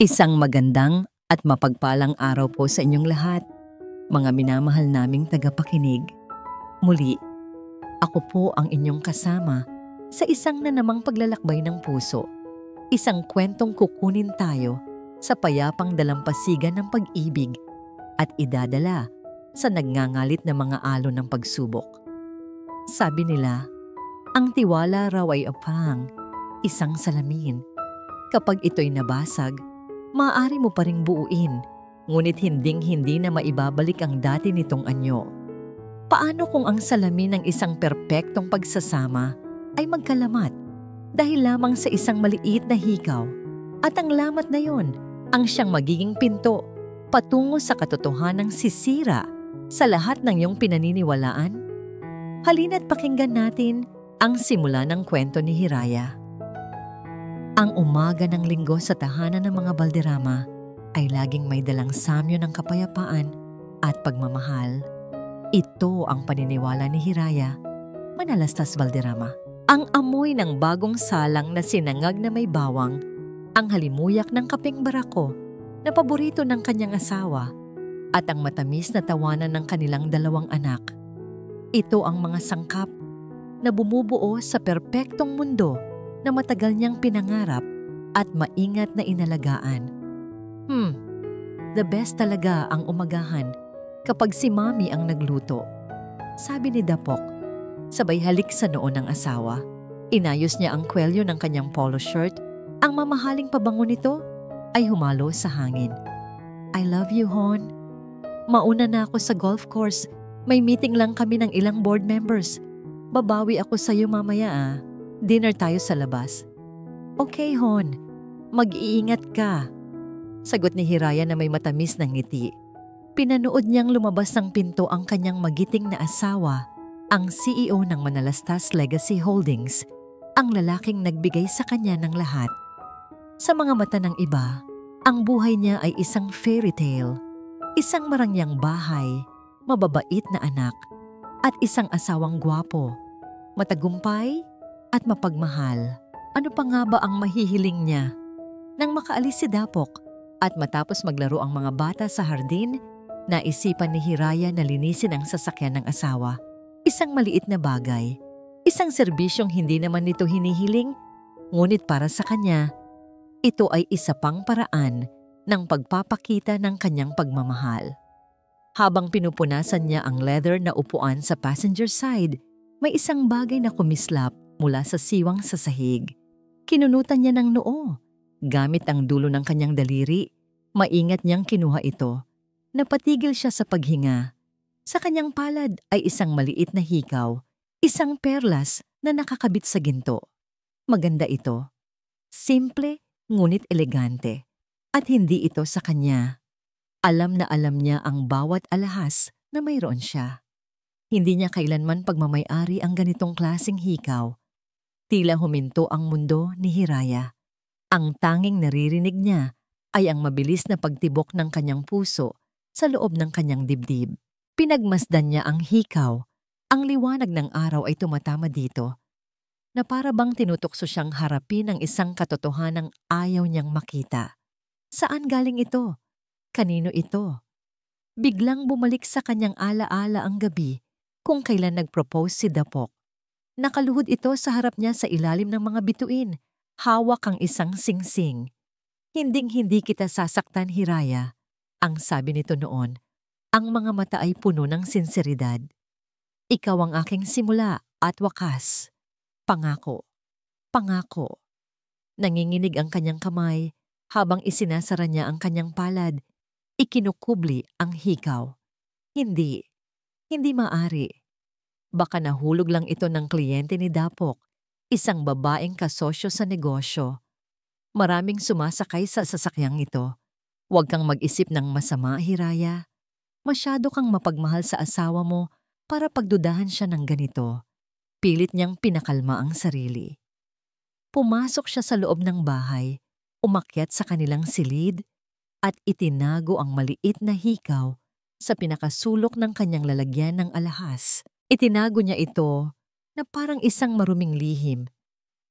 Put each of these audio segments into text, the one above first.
Isang magandang at mapagpalang araw po sa inyong lahat, mga minamahal naming tagapakinig. Muli, ako po ang inyong kasama sa isang na namang paglalakbay ng puso. Isang kwentong kukunin tayo sa payapang dalampasigan ng pag-ibig at idadala sa nagngangalit na mga alon ng pagsubok. Sabi nila, ang tiwala raw ay upang isang salamin. Kapag ito'y nabasag, maaari mo pa ring buuin, ngunit hinding-hindi na maibabalik ang dati nitong anyo. Paano kung ang salamin ng isang perpektong pagsasama ay magkalamat dahil lamang sa isang maliit na hikaw? At ang lamat na yon ang siyang magiging pinto patungo sa katotohanang sisira sa lahat ng iyong pinaniniwalaan? Halina't pakinggan natin ang simula ng kwento ni Hiraya. Ang umaga ng linggo sa tahanan ng mga Balderrama ay laging may dalang samyo ng kapayapaan at pagmamahal. Ito ang paniniwala ni Hiraya, Manalastas Balderrama. Ang amoy ng bagong salang na sinangag na may bawang, ang halimuyak ng kapeng barako na paborito ng kanyang asawa, at ang matamis na tawanan ng kanilang dalawang anak. Ito ang mga sangkap na bumubuo sa perpektong mundo na matagal niyang pinangarap at maingat na inalagaan. The best talaga ang umagahan kapag si Mami ang nagluto, sabi ni Dapok, sabay halik sa noo ng asawa. Inayos niya ang kwelyo ng kanyang polo shirt. Ang mamahaling pabango nito ay humalo sa hangin. I love you, Hon. Mauna na ako sa golf course. May meeting lang kami ng ilang board members. Babawi ako sa iyo mamaya. Dinner tayo sa labas. Okay, Hon. Mag-iingat ka. Sagot ni Hiraya na may matamis na ngiti. Pinanood niyang lumabas ng pinto ang kanyang magiting na asawa, ang CEO ng Manalastas Legacy Holdings, ang lalaking nagbigay sa kanya ng lahat. Sa mga mata ng iba, ang buhay niya ay isang fairy tale, isang marangyang bahay, mababait na anak, at isang asawang gwapo, matagumpay, at mapagmahal. Ano pa nga ba ang mahihiling niya? Nang makaalis si Dapok at matapos maglaro ang mga bata sa hardin, naisipan ni Hiraya na linisin ang sasakyan ng asawa. Isang maliit na bagay, isang serbisyong hindi naman nito hinihiling, ngunit para sa kanya, ito ay isa pang paraan ng pagpapakita ng kanyang pagmamahal. Habang pinupunasan niya ang leather na upuan sa passenger side, may isang bagay na kumislap mula sa siwang sa sahig. Kinunutan niya ng noo. Gamit ang dulo ng kanyang daliri, maingat niyang kinuha ito. Napatigil siya sa paghinga. Sa kanyang palad ay isang maliit na hikaw, isang perlas na nakakabit sa ginto. Maganda ito. Simple ngunit elegante. At hindi ito sa kanya. Alam na alam niya ang bawat alahas na mayroon siya. Hindi niya kailanman pagmamay-ari ang ganitong klaseng hikaw. Tila huminto ang mundo ni Hiraya. Ang tanging naririnig niya ay ang mabilis na pagtibok ng kanyang puso sa loob ng kanyang dibdib. Pinagmasdan niya ang hikaw. Ang liwanag ng araw ay tumatama dito, na para bang tinutokso siyang harapin ang isang katotohanang ayaw niyang makita. Saan galing ito? Kanino ito? Biglang bumalik sa kanyang alaala ang gabi kung kailan nag-propose si Dapok. Nakaluhod ito sa harap niya sa ilalim ng mga bituin. Hawak ang isang singsing. Hinding-hindi kita sasaktan, Hiraya, ang sabi nito noon. Ang mga mata ay puno ng sinseridad. Ikaw ang aking simula at wakas. Pangako. Pangako. Nanginginig ang kanyang kamay habang isinasara niya ang kanyang palad. Ikinukubli ang hikaw. Hindi. Hindi maari. Baka nahulog lang ito ng kliyente ni Dapok, isang babaeng kasosyo sa negosyo. Maraming sumasakay sa sasakyang ito. Huwag kang mag-isip ng masama, Hiraya. Masyado kang mapagmahal sa asawa mo para pagdudahan siya ng ganito. Pilit niyang pinakalma ang sarili. Pumasok siya sa loob ng bahay, umakyat sa kanilang silid, at itinago ang maliit na hikaw sa pinakasulok ng kanyang lalagyan ng alahas. Itinago niya ito na parang isang maruming lihim.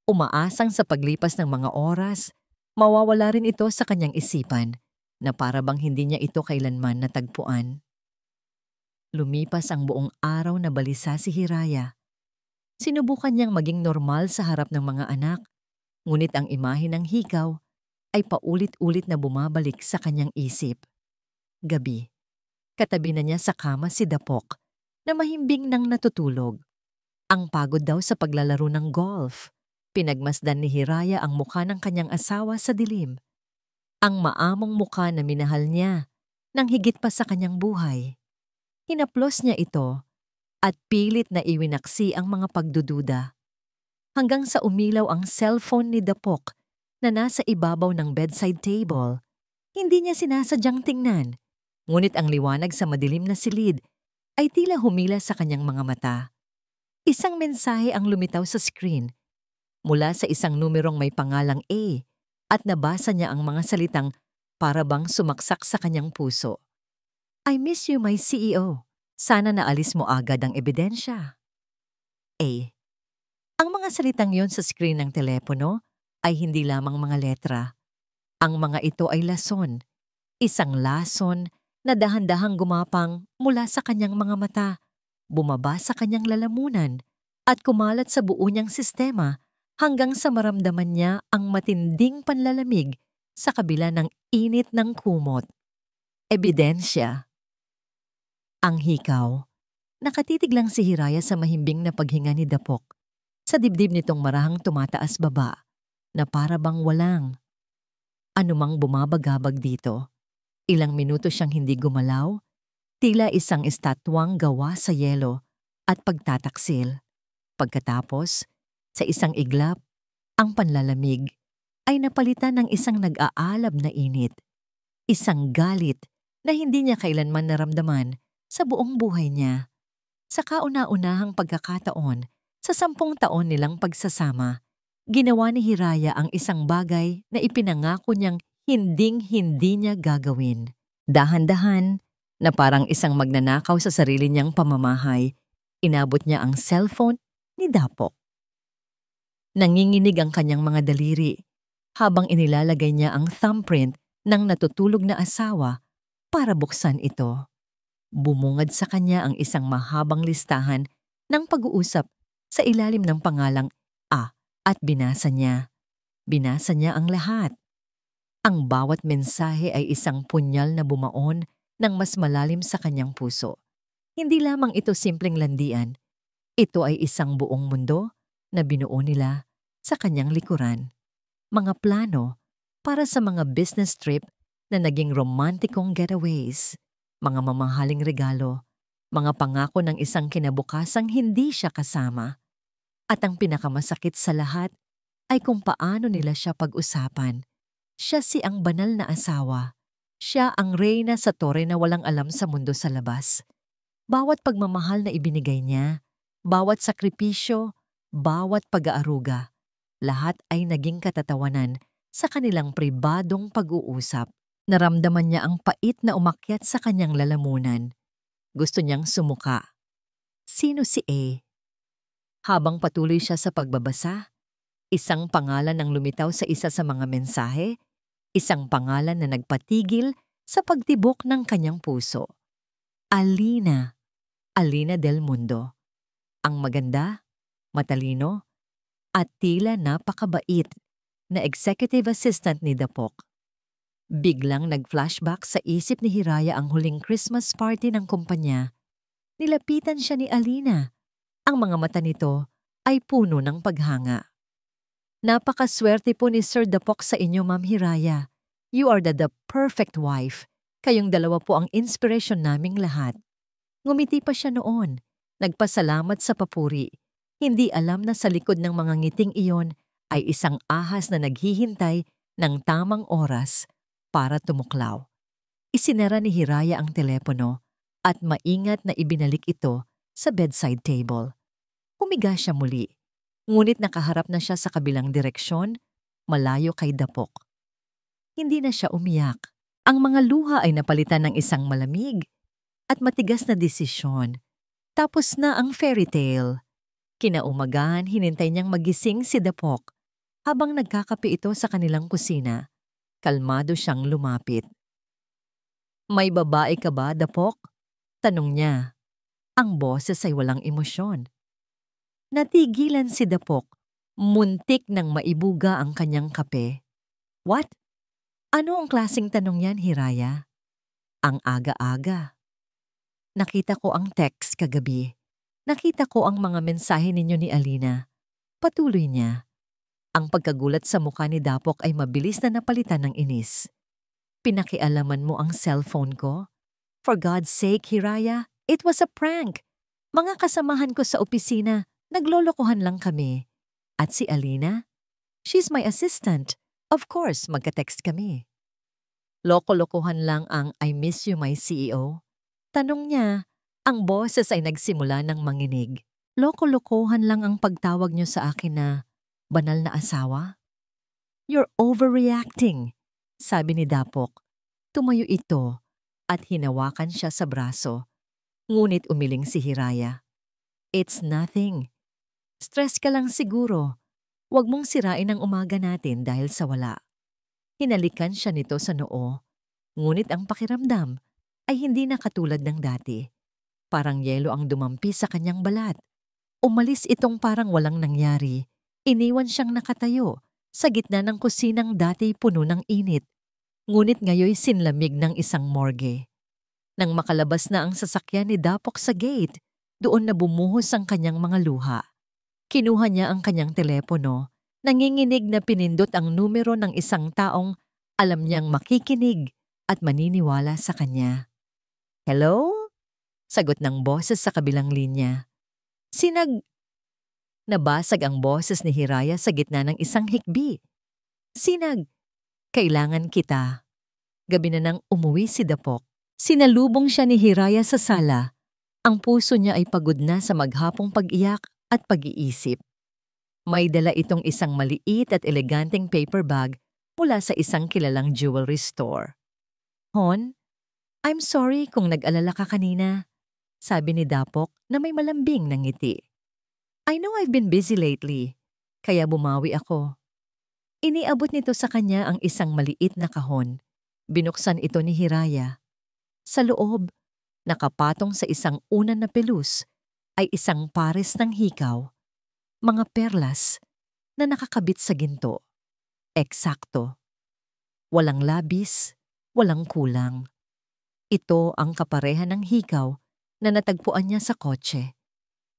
Umaasang sa paglipas ng mga oras, Mawawala rin ito sa kanyang isipan na para bang hindi niya ito kailanman natagpuan. Lumipas ang buong araw na balisa si Hiraya. Sinubukan niyang maging normal sa harap ng mga anak, ngunit ang imahe ng hikaw ay paulit-ulit na bumabalik sa kanyang isip. Gabi, katabi na niya sa kama si Dapok na mahimbing nang natutulog. Ang pagod daw sa paglalaro ng golf. Pinagmasdan ni Hiraya ang mukha ng kanyang asawa sa dilim. Ang maamong mukha na minahal niya nang higit pa sa kanyang buhay. Hinaplos niya ito at pilit na iwinaksi ang mga pagdududa. Hanggang sa umilaw ang cellphone ni Dapok na nasa ibabaw ng bedside table. Hindi niya sinasadyang tingnan, ngunit ang liwanag sa madilim na silid ay tila humila sa kanyang mga mata. Isang mensahe ang lumitaw sa screen mula sa isang numerong may pangalang A at nabasa niya ang mga salitang para bang sumaksak sa kanyang puso. I miss you, my CEO. Sana naalis mo agad ang ebidensya. A. Ang mga salitang yon sa screen ng telepono ay hindi lamang mga letra. Ang mga ito ay lason. Isang lason na dahan-dahang gumapang mula sa kanyang mga mata, bumaba sa kanyang lalamunan, at kumalat sa buo niyang sistema hanggang sa maramdaman niya ang matinding panlalamig sa kabila ng init ng kumot. Ebidensya. Ang hikaw. Nakatitig lang si Hiraya sa mahimbing na paghinga ni Dapok. Sa dibdib nitong marahang tumataas baba, na para bang walang anumang bumabagabag dito. Ilang minuto siyang hindi gumalaw, tila isang estatwang gawa sa yelo at pagtataksil. Pagkatapos, sa isang iglap, ang panlalamig ay napalitan ng isang nag-aalab na init. Isang galit na hindi niya kailanman naramdaman sa buong buhay niya. Sa kauna-unahang pagkakataon, sa 10 taon nilang pagsasama, ginawa ni Hiraya ang isang bagay na ipinangako niyang hinding-hindi niya gagawin. Dahan-dahan, na parang isang magnanakaw sa sarili niyang pamamahay, inabot niya ang cellphone ni Dapok. Nanginginig ang kanyang mga daliri habang inilalagay niya ang thumbprint ng natutulog na asawa para buksan ito. Bumungad sa kanya ang isang mahabang listahan ng pag-uusap sa ilalim ng pangalang A at binasa niya. Binasa niya ang lahat. Ang bawat mensahe ay isang punyal na bumaon ng mas malalim sa kanyang puso. Hindi lamang ito simpleng landian. Ito ay isang buong mundo na binuo nila sa kanyang likuran. Mga plano para sa mga business trip na naging romantikong getaways, mga mamahaling regalo, mga pangako ng isang kinabukasang hindi siya kasama. At ang pinakamasakit sa lahat ay kung paano nila siya pag-usapan. Siya si ang banal na asawa. Siya ang reyna sa tore na walang alam sa mundo sa labas. Bawat pagmamahal na ibinigay niya, bawat sakripisyo, bawat pag-aaruga, lahat ay naging katatawanan sa kanilang pribadong pag-uusap. Naramdaman niya ang pait na umakyat sa kanyang lalamunan. Gusto niyang sumuka. Sino si A? Habang patuloy siya sa pagbabasa, isang pangalan ang lumitaw sa isa sa mga mensahe, isang pangalan na nagpatigil sa pagtibok ng kanyang puso. Alina. Alina del Mundo. Ang maganda, matalino, at tila napakabait na executive assistant ni Dapok. Biglang nag-flashback sa isip ni Hiraya ang huling Christmas party ng kumpanya. Nilapitan siya ni Alina. Ang mga mata nito ay puno ng paghanga. Napakaswerte po ni Sir Dapok sa inyo, Ma'am Hiraya. You are the perfect wife. Kayong dalawa po ang inspiration naming lahat. Ngumiti pa siya noon. Nagpasalamat sa papuri. Hindi alam na sa likod ng mga ngiting iyon ay isang ahas na naghihintay ng tamang oras para tumuklaw. Isinara ni Hiraya ang telepono at maingat na ibinalik ito sa bedside table. Humiga siya muli, ngunit nakaharap na siya sa kabilang direksyon, malayo kay Dapok. Hindi na siya umiyak. Ang mga luha ay napalitan ng isang malamig at matigas na desisyon. Tapos na ang fairy tale. Kinaumagahan, hinintay niyang magising si Dapok habang nagkakape ito sa kanilang kusina. Kalmado siyang lumapit. May babae ka ba, Dapok? Tanong niya. Ang boses ay walang emosyon. Natigilan si Dapok. Muntik nang maibuga ang kanyang kape. What? Ano ang klaseng tanong yan, Hiraya? Ang aga-aga. Nakita ko ang text kagabi. Nakita ko ang mga mensahe ninyo ni Alina. Patuloy niya. Ang pagkagulat sa mukha ni Dapok ay mabilis na napalitan ng inis. Pinakialaman mo ang cellphone ko? For God's sake, Hiraya, it was a prank. Mga kasamahan ko sa opisina, naglolokohan lang kami. At si Alina? She's my assistant. Of course, magka-text kami. Loko-lokohan lang ang I miss you, my CEO? Tanong niya, ang boses ay nagsimula ng manginig. Loko-lokohan lang ang pagtawag niyo sa akin na banal na asawa? You're overreacting, sabi ni Dapok. Tumayo ito at hinawakan siya sa braso. Ngunit umiling si Hiraya. It's nothing. Stress ka lang siguro. Huwag mong sirain ang umaga natin dahil sa wala. Hinalikan siya nito sa noo. Ngunit ang pakiramdam ay hindi na katulad ng dati. Parang yelo ang dumampi sa kanyang balat. Umalis itong parang walang nangyari. Iniwan siyang nakatayo sa gitna ng kusinang dati puno ng init. Ngunit ngayoy sinlamig ng isang morgue. Nang makalabas na ang sasakyan ni Dapok sa gate, doon na bumuhos ang kanyang mga luha. Kinuha niya ang kanyang telepono, nanginginig na pinindot ang numero ng isang taong alam niyang makikinig at maniniwala sa kanya. Hello? Sagot ng boses sa kabilang linya. Nabasag ang boses ni Hiraya sa gitna ng isang hikbi. Kailangan kita. Gabi na nang umuwi si Dapok. Sinalubong siya ni Hiraya sa sala. Ang puso niya ay pagod na sa maghapong pag-iyak at pag-iisip. May dala itong isang maliit at eleganteng paper bag mula sa isang kilalang jewelry store. Hon, I'm sorry kung nag-alala ka kanina, sabi ni Dapok na may malambing na ngiti. I know I've been busy lately, kaya bumawi ako. Iniabot nito sa kanya ang isang maliit na kahon. Binuksan ito ni Hiraya. Sa loob, nakapatong sa isang unan na pelus, ay isang pares ng hikaw, mga perlas na nakakabit sa ginto. Eksakto. Walang labis, walang kulang. Ito ang kapareha ng hikaw na natagpuan niya sa kotse.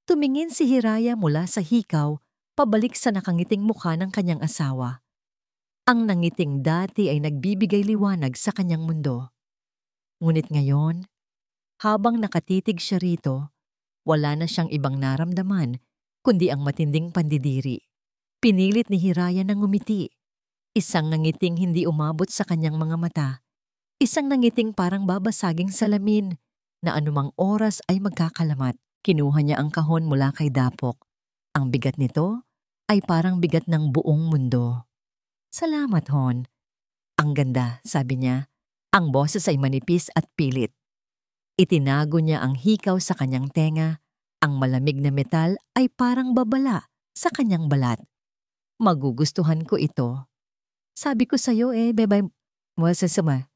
Tumingin si Hiraya mula sa hikaw pabalik sa nakangiting mukha ng kanyang asawa. Ang nangiting dati ay nagbibigay liwanag sa kanyang mundo. Ngunit ngayon, habang nakatitig siya rito, wala na siyang ibang naramdaman kundi ang matinding pandidiri. Pinilit ni Hiraya na ngumiti. Isang nangiting hindi umabot sa kanyang mga mata. Isang nangiting parang babasaging salamin na anumang oras ay magkakalamat. Kinuha niya ang kahon mula kay Dapok. Ang bigat nito ay parang bigat ng buong mundo. Salamat, Hon. Ang ganda, sabi niya. Ang boses ay manipis at pilit. Itinago niya ang hikaw sa kanyang tenga. Ang malamig na metal ay parang babala sa kanyang balat. Magugustuhan ko ito. Sabi ko sa'yo bebay mo sa sama.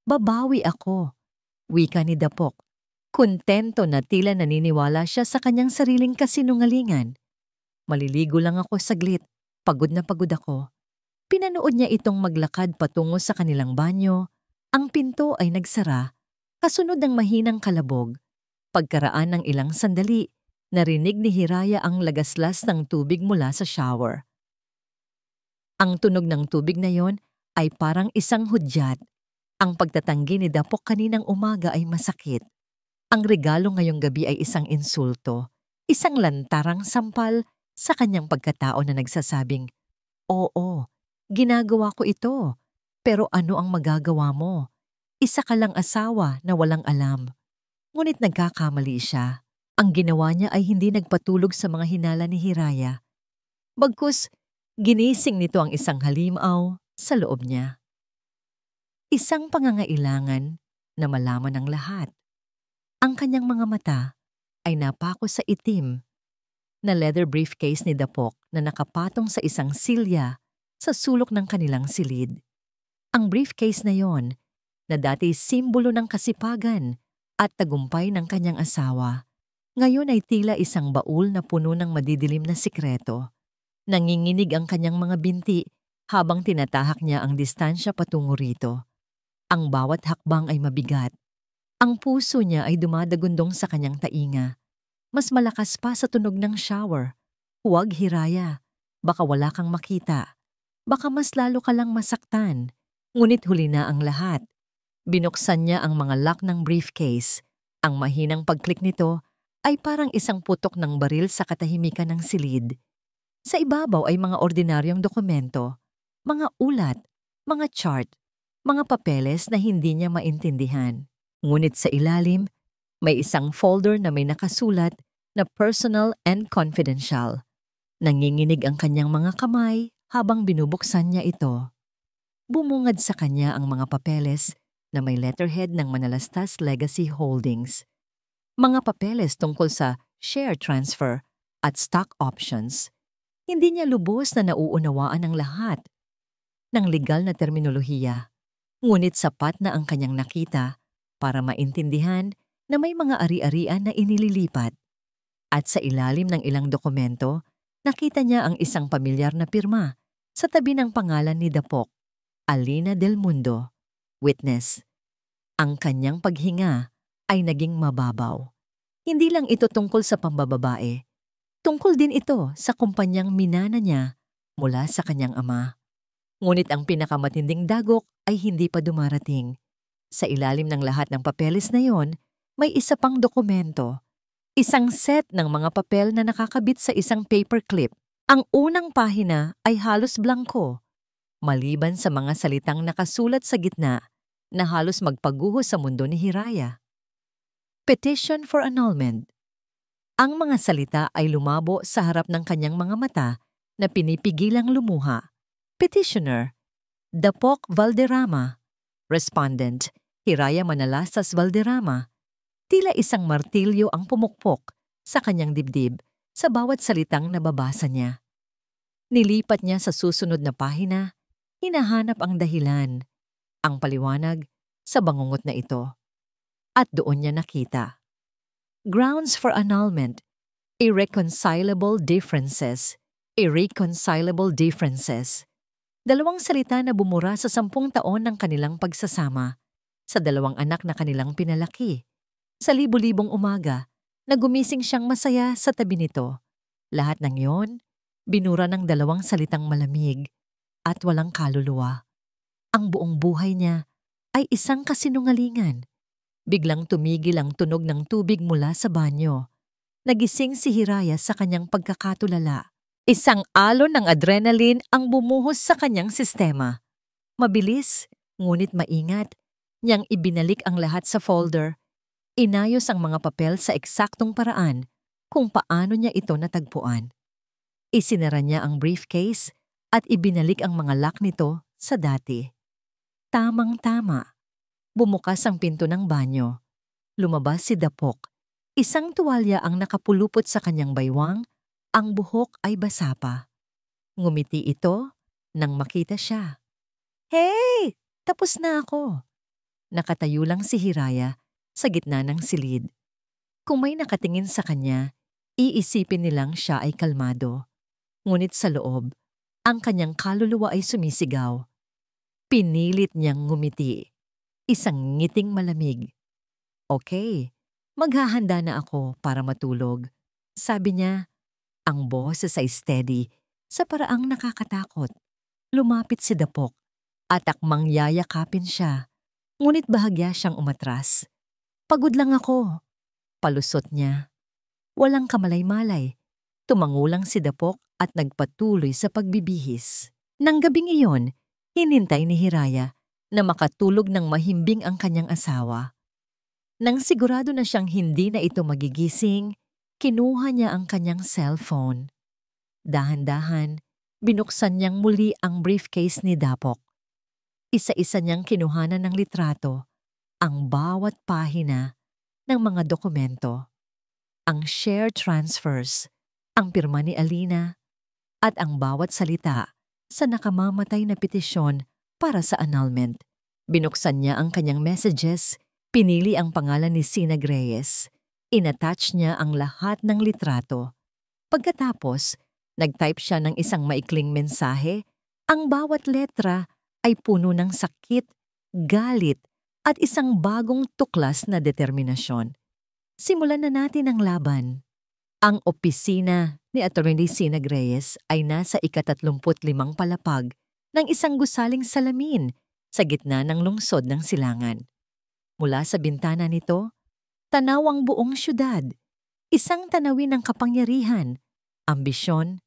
Babawi ako. Wika ni Dapok. Kontento na tila naniniwala siya sa kanyang sariling kasinungalingan. Maliligo lang ako saglit. Pagod na pagod ako. Pinanood niya itong maglakad patungo sa kanilang banyo. Ang pinto ay nagsara. Kasunod ng mahinang kalabog. Pagkaraan ng ilang sandali, narinig ni Hiraya ang lagaslas ng tubig mula sa shower. Ang tunog ng tubig na yon ay parang isang hudyat. Ang pagtatanggi ni Dapok kaninang umaga ay masakit. Ang regalo ngayong gabi ay isang insulto, isang lantarang sampal sa kanyang pagkatao na nagsasabing, Oo, ginagawa ko ito, pero ano ang magagawa mo? Isa ka lang asawa na walang alam. Ngunit nagkakamali siya. Ang ginawa niya ay hindi nagpatulog sa mga hinala ni Hiraya. Bagkus, ginising nito ang isang halimaw sa loob niya. Isang pangangailangan na malaman ng lahat. Ang kanyang mga mata ay napako sa itim na leather briefcase ni Dapok na nakapatong sa isang silya sa sulok ng kanilang silid. Ang briefcase na yon, na dati simbolo ng kasipagan at tagumpay ng kanyang asawa, ngayon ay tila isang baul na puno ng madidilim na sikreto. Nanginginig ang kanyang mga binti habang tinatahak niya ang distansya patungo rito. Ang bawat hakbang ay mabigat. Ang puso niya ay dumadagundong sa kanyang tainga. Mas malakas pa sa tunog ng shower. Huwag, Hiraya. Baka wala kang makita. Baka mas lalo ka lang masaktan. Ngunit huli na ang lahat. Binuksan niya ang mga lock ng briefcase. Ang mahinang pag-click nito ay parang isang putok ng baril sa katahimikan ng silid. Sa ibabaw ay mga ordinaryong dokumento, mga ulat, mga chart, mga papeles na hindi niya maintindihan. Ngunit sa ilalim, may isang folder na may nakasulat na personal and confidential. Nanginginig ang kanyang mga kamay habang binubuksan niya ito. Bumungad sa kanya ang mga papeles na may letterhead ng Manalastas Legacy Holdings. Mga papeles tungkol sa share transfer at stock options. Hindi niya lubos na nauunawaan ang lahat ng legal na terminolohiya. Ngunit sapat na ang kanyang nakita para maintindihan na may mga ari-arian na inililipat. At sa ilalim ng ilang dokumento, nakita niya ang isang pamilyar na pirma sa tabi ng pangalan ni Dapok, Alina Del Mundo, witness. Ang kanyang paghinga ay naging mababaw. Hindi lang ito tungkol sa pambababae. Tungkol din ito sa kumpanyang minana niya mula sa kanyang ama. Ngunit ang pinakamatinding dagok ay hindi pa dumarating. Sa ilalim ng lahat ng papeles na yon, may isa pang dokumento. Isang set ng mga papel na nakakabit sa isang paperclip. Ang unang pahina ay halos blanko, maliban sa mga salitang nakasulat sa gitna na halos magpaguho sa mundo ni Hiraya. Petition for annulment. Ang mga salita ay lumabo sa harap ng kanyang mga mata na pinipigilang lumuha. Petitioner, Dapok Valderrama. Respondent, Hiraya Manalastas Valderrama. Tila isang martilyo ang pumukpok sa kanyang dibdib sa bawat salitang nababasa niya. Nilipat niya sa susunod na pahina, hinahanap ang dahilan, ang paliwanag sa bangungot na ito. At doon niya nakita. Grounds for annulment, irreconcilable differences. Irreconcilable differences. 2 salita na bumura sa 10 taon ng kanilang pagsasama, sa 2 anak na kanilang pinalaki, sa libu-libong umaga na gumising siyang masaya sa tabi nito. Lahat ng yon, binura ng 2 salitang malamig at walang kaluluwa. Ang buong buhay niya ay isang kasinungalingan. Biglang tumigil ang tunog ng tubig mula sa banyo. Nagising si Hiraya sa kanyang pagkakatulala. Isang alon ng adrenaline ang bumuhos sa kanyang sistema. Mabilis, ngunit maingat, niyang ibinalik ang lahat sa folder. Inayos ang mga papel sa eksaktong paraan kung paano niya ito natagpuan. Isinara niya ang briefcase at ibinalik ang mga lock nito sa dati. Tamang-tama. Bumukas ang pinto ng banyo. Lumabas si Dapok. Isang tuwalya ang nakapulupot sa kanyang baywang, ang buhok ay basa pa. Ngumiti ito nang makita siya. Hey! Tapos na ako. Nakatayo lang si Hiraya sa gitna ng silid. Kung may nakatingin sa kanya, iisipin nilang siya ay kalmado. Ngunit sa loob, ang kanyang kaluluwa ay sumisigaw. Pinilit niyang ngumiti. Isang ngiting malamig. Okay, maghahanda na ako para matulog. Sabi niya, ang boses ay steady sa paraang nakakatakot. Lumapit si Dapok at akmang yayakapin siya. Ngunit bahagya siyang umatras. Pagod lang ako. Palusot niya. Walang kamalay-malay. Tumangulang si Dapok at nagpatuloy sa pagbibihis. Nang gabing iyon, hinintay ni Hiraya na makatulog ng mahimbing ang kanyang asawa. Nang sigurado na siyang hindi na ito magigising, kinuha niya ang kanyang cellphone. Dahan-dahan, binuksan niyang muli ang briefcase ni Dapok. Isa-isa niyang kinuhanan ng litrato ang bawat pahina ng mga dokumento, ang share transfers, ang pirma ni Alina, at ang bawat salita sa nakamamatay na petisyon para sa annulment. Binuksan niya ang kanyang messages, pinili ang pangalan ni Sinag Reyes. Inattach niya ang lahat ng litrato. Pagkatapos, nag-type siya ng isang maikling mensahe. Ang bawat letra ay puno ng sakit, galit, at isang bagong tuklas na determinasyon. Simulan na natin ang laban. Ang opisina ni Atty. Sinag Reyes ay nasa ika-35 palapag ng isang gusaling salamin sa gitna ng lungsod ng Silangan. Mula sa bintana nito, tanaw ang buong syudad, isang tanawin ng kapangyarihan, ambisyon,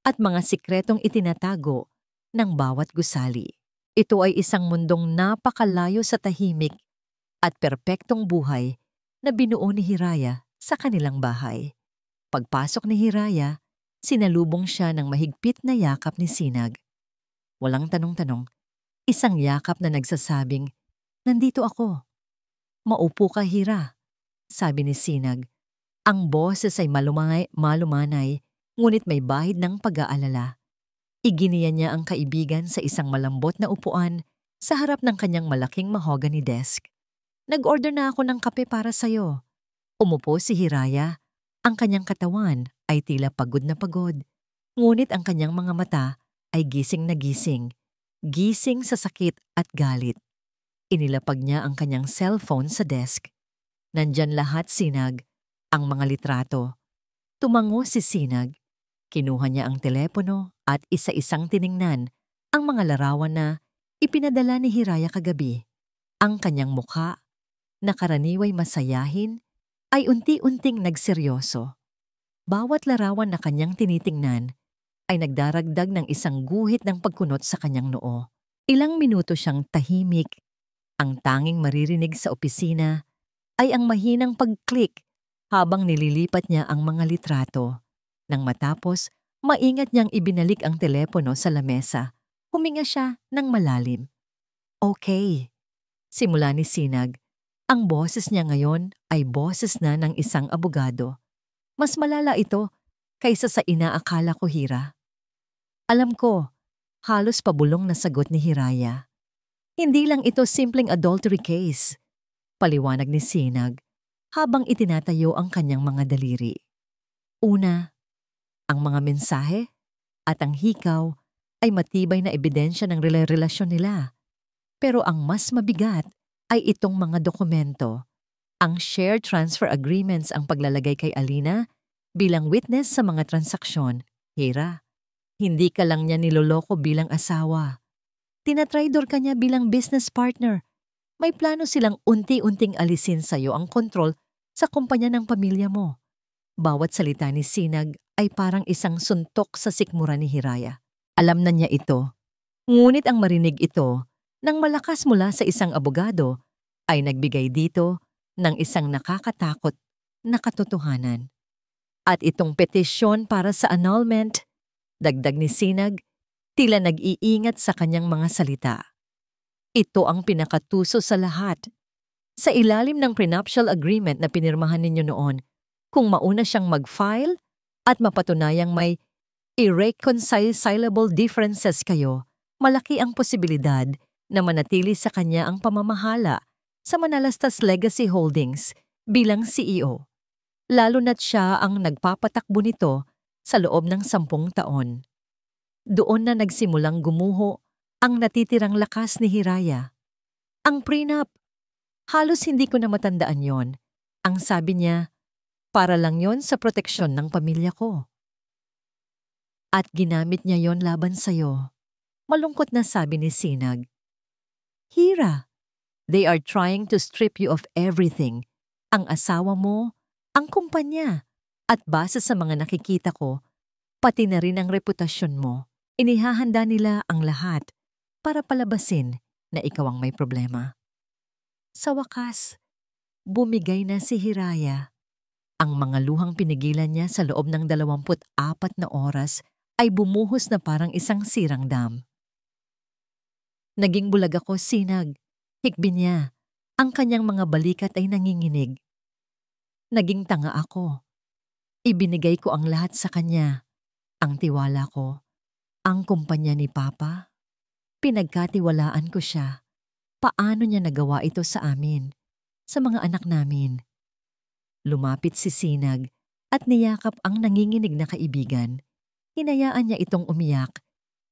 at mga sikretong itinatago ng bawat gusali. Ito ay isang mundong napakalayo sa tahimik at perpektong buhay na binuo ni Hiraya sa kanilang bahay. Pagpasok ni Hiraya, sinalubong siya ng mahigpit na yakap ni Sinag. Walang tanong-tanong, isang yakap na nagsasabing, "Nandito ako." "Maupo ka, Hira," sabi ni Sinag. Ang boses ay malumanay, ngunit may bahid ng pag-aalala. Iginiya niya ang kaibigan sa isang malambot na upuan sa harap ng kanyang malaking mahogany desk. "Nag-order na ako ng kape para sa'yo." Umupo si Hiraya. Ang kanyang katawan ay tila pagod na pagod, ngunit ang kanyang mga mata ay gising na gising. Gising sa sakit at galit. Inilapag niya ang kanyang cellphone sa desk. Nandyan lahat, Sinag, ang mga litrato. Tumango si Sinag. Kinuha niya ang telepono at isa-isang tiningnan ang mga larawan na ipinadala ni Hiraya kagabi. Ang kanyang mukha, na karaniway masayahin, ay unti-unting nagseryoso. Bawat larawan na kanyang tinitingnan ay nagdaragdag ng isang guhit ng pagkunot sa kanyang noo. Ilang minuto siyang tahimik. Ang tanging maririnig sa opisina ay ang mahinang pag-click habang nililipat niya ang mga litrato. Nang matapos, maingat niyang ibinalik ang telepono sa lamesa. Huminga siya ng malalim. "Okay," simula ni Sinag. Ang boses niya ngayon ay boses na ng isang abogado. Mas malala ito kaysa sa inaakala ko, Hira. "Alam ko," halos pabulong na sagot ni Hiraya. "Hindi lang ito simpleng adultery case," paliwanag ni Sinag habang itinatayo ang kanyang mga daliri. "Una, ang mga mensahe at ang hikaw ay matibay na ebidensya ng relasyon nila. Pero ang mas mabigat ay itong mga dokumento. Ang share transfer agreements ang paglalagay kay Alina bilang witness sa mga transaksyon. Hira, hindi ka lang niya niloloko bilang asawa. Tinatraidor ka niya bilang business partner. May plano silang unti-unting alisin sa'yo ang kontrol sa kumpanya ng pamilya mo." Bawat salita ni Sinag ay parang isang suntok sa sikmura ni Hiraya. Alam na niya ito. Ngunit ang marinig ito ng malakas mula sa isang abogado ay nagbigay dito ng isang nakakatakot na katotohanan. At itong petisyon para sa annulment, dagdag ni Sinag, tila nag-iingat sa kanyang mga salita. "Ito ang pinakatuso sa lahat. Sa ilalim ng prenuptial agreement na pinirmahan ninyo noon, kung mauna siyang mag-file at mapatunayang may irreconcilable differences kayo, malaki ang posibilidad na manatili sa kanya ang pamamahala sa Manalastas Legacy Holdings bilang CEO. Lalo na't siya ang nagpapatakbo nito sa loob ng 10 taon." Doon na nagsimulang gumuho ang natitirang lakas ni Hiraya. "Ang prenup, halos hindi ko na matandaan yon. Ang sabi niya, para lang yon sa proteksyon ng pamilya ko. At ginamit niya yon laban sa'yo." Malungkot na sabi ni Sinag. "Hira, they are trying to strip you of everything. Ang asawa mo, ang kumpanya, at base sa mga nakikita ko, pati na rin ang reputasyon mo. Inihahanda nila ang lahat para palabasin na ikaw ang may problema." Sa wakas, bumigay na si Hiraya. Ang mga luhang pinigilan niya sa loob ng 24 na oras ay bumuhos na parang isang sirang dam. "Naging bulag ako, Sinag." Hikbi niya. Ang kanyang mga balikat ay nanginginig. "Naging tanga ako. Ibinigay ko ang lahat sa kanya. Ang tiwala ko, ang kumpanya ni Papa, Pinagkatiwalaan ko siya. Paano niya nagawa ito sa amin, sa mga anak namin? Lumapit si Sinag at niyakap ang nanginginig na kaibigan. Hinayaan niya itong umiyak.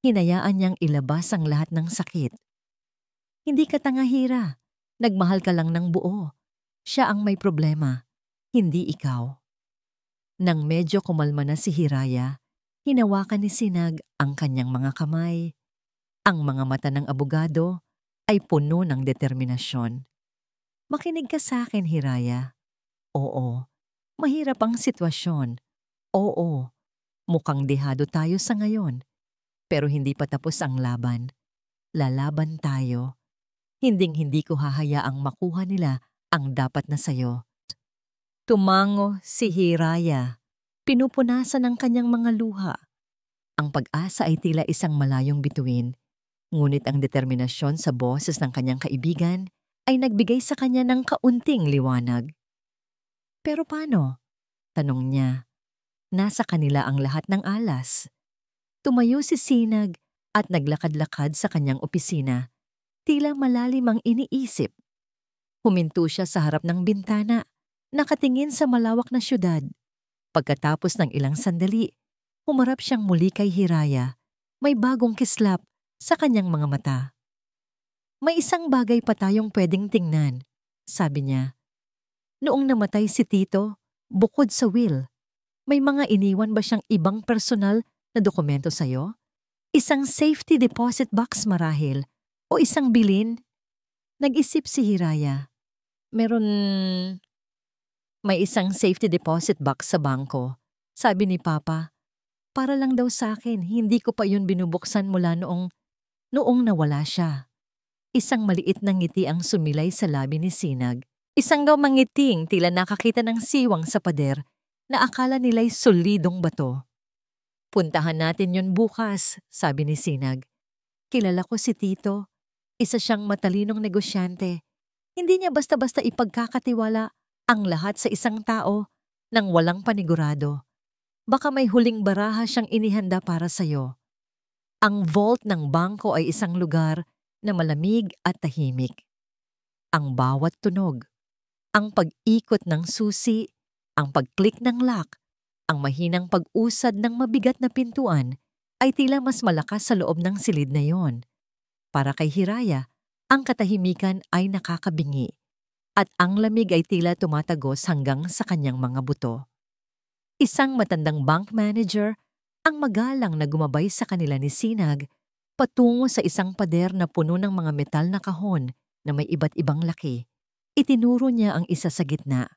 Hinayaan niyang ilabas ang lahat ng sakit. Hindi ka tanga, Hira. Nagmahal ka lang ng buo. Siya ang may problema, hindi ikaw. Nang medyo kumalma na si Hiraya, hinawakan ni Sinag ang kanyang mga kamay. Ang mga mata ng abogado ay puno ng determinasyon. Makinig ka sa akin, Hiraya. Oo, mahirap ang sitwasyon. Oo, mukhang dehado tayo sa ngayon. Pero hindi pa tapos ang laban. Lalaban tayo. Hinding-hindi ko hahayaang makuha nila ang dapat na sayo. Tumango si Hiraya. Pinupunasan ng kanyang mga luha. Ang pag-asa ay tila isang malayong bituin. Ngunit ang determinasyon sa boses ng kanyang kaibigan ay nagbigay sa kanya ng kaunting liwanag. Pero paano? Tanong niya. Nasa kanila ang lahat ng alas. Tumayo si Sinag at naglakad-lakad sa kanyang opisina. Tila malalim ang iniisip. Huminto siya sa harap ng bintana, nakatingin sa malawak na syudad. Pagkatapos ng ilang sandali, humarap siyang muli kay Hiraya. May bagong kislap sa kanyang mga mata. May isang bagay pa tayong pwedeng tingnan, sabi niya. Noong namatay si Tito, bukod sa will, may mga iniwan ba siyang ibang personal na dokumento sa'yo? Isang safety deposit box marahil o isang bilin? Nag-isip si Hiraya. May isang safety deposit box sa bangko, sabi ni Papa. Para lang daw sa akin, hindi ko pa yun binubuksan mula noong nawala siya. Isang maliit na ngiti ang sumilay sa labi ni Sinag. Isang daw mangiting tila nakakita ng siwang sa pader na akala nila'y solidong bato. Puntahan natin yun bukas, sabi ni Sinag. Kilala ko si Tito. Isa siyang matalinong negosyante. Hindi niya basta-basta ipagkakatiwala ang lahat sa isang tao nang walang panigurado. Baka may huling baraha siyang inihanda para sa'yo. Ang vault ng bangko ay isang lugar na malamig at tahimik. Ang bawat tunog, ang pag-ikot ng susi, ang pag-click ng lock, ang mahinang pag-usad ng mabigat na pintuan ay tila mas malakas sa loob ng silid na yon. Para kay Hiraya, ang katahimikan ay nakakabingi at ang lamig ay tila tumatagos hanggang sa kanyang mga buto. Isang matandang bank manager ang magalang na gumabay sa kanila ni Sinag patungo sa isang pader na puno ng mga metal na kahon na may iba't ibang laki. Itinuro niya ang isa sa gitna.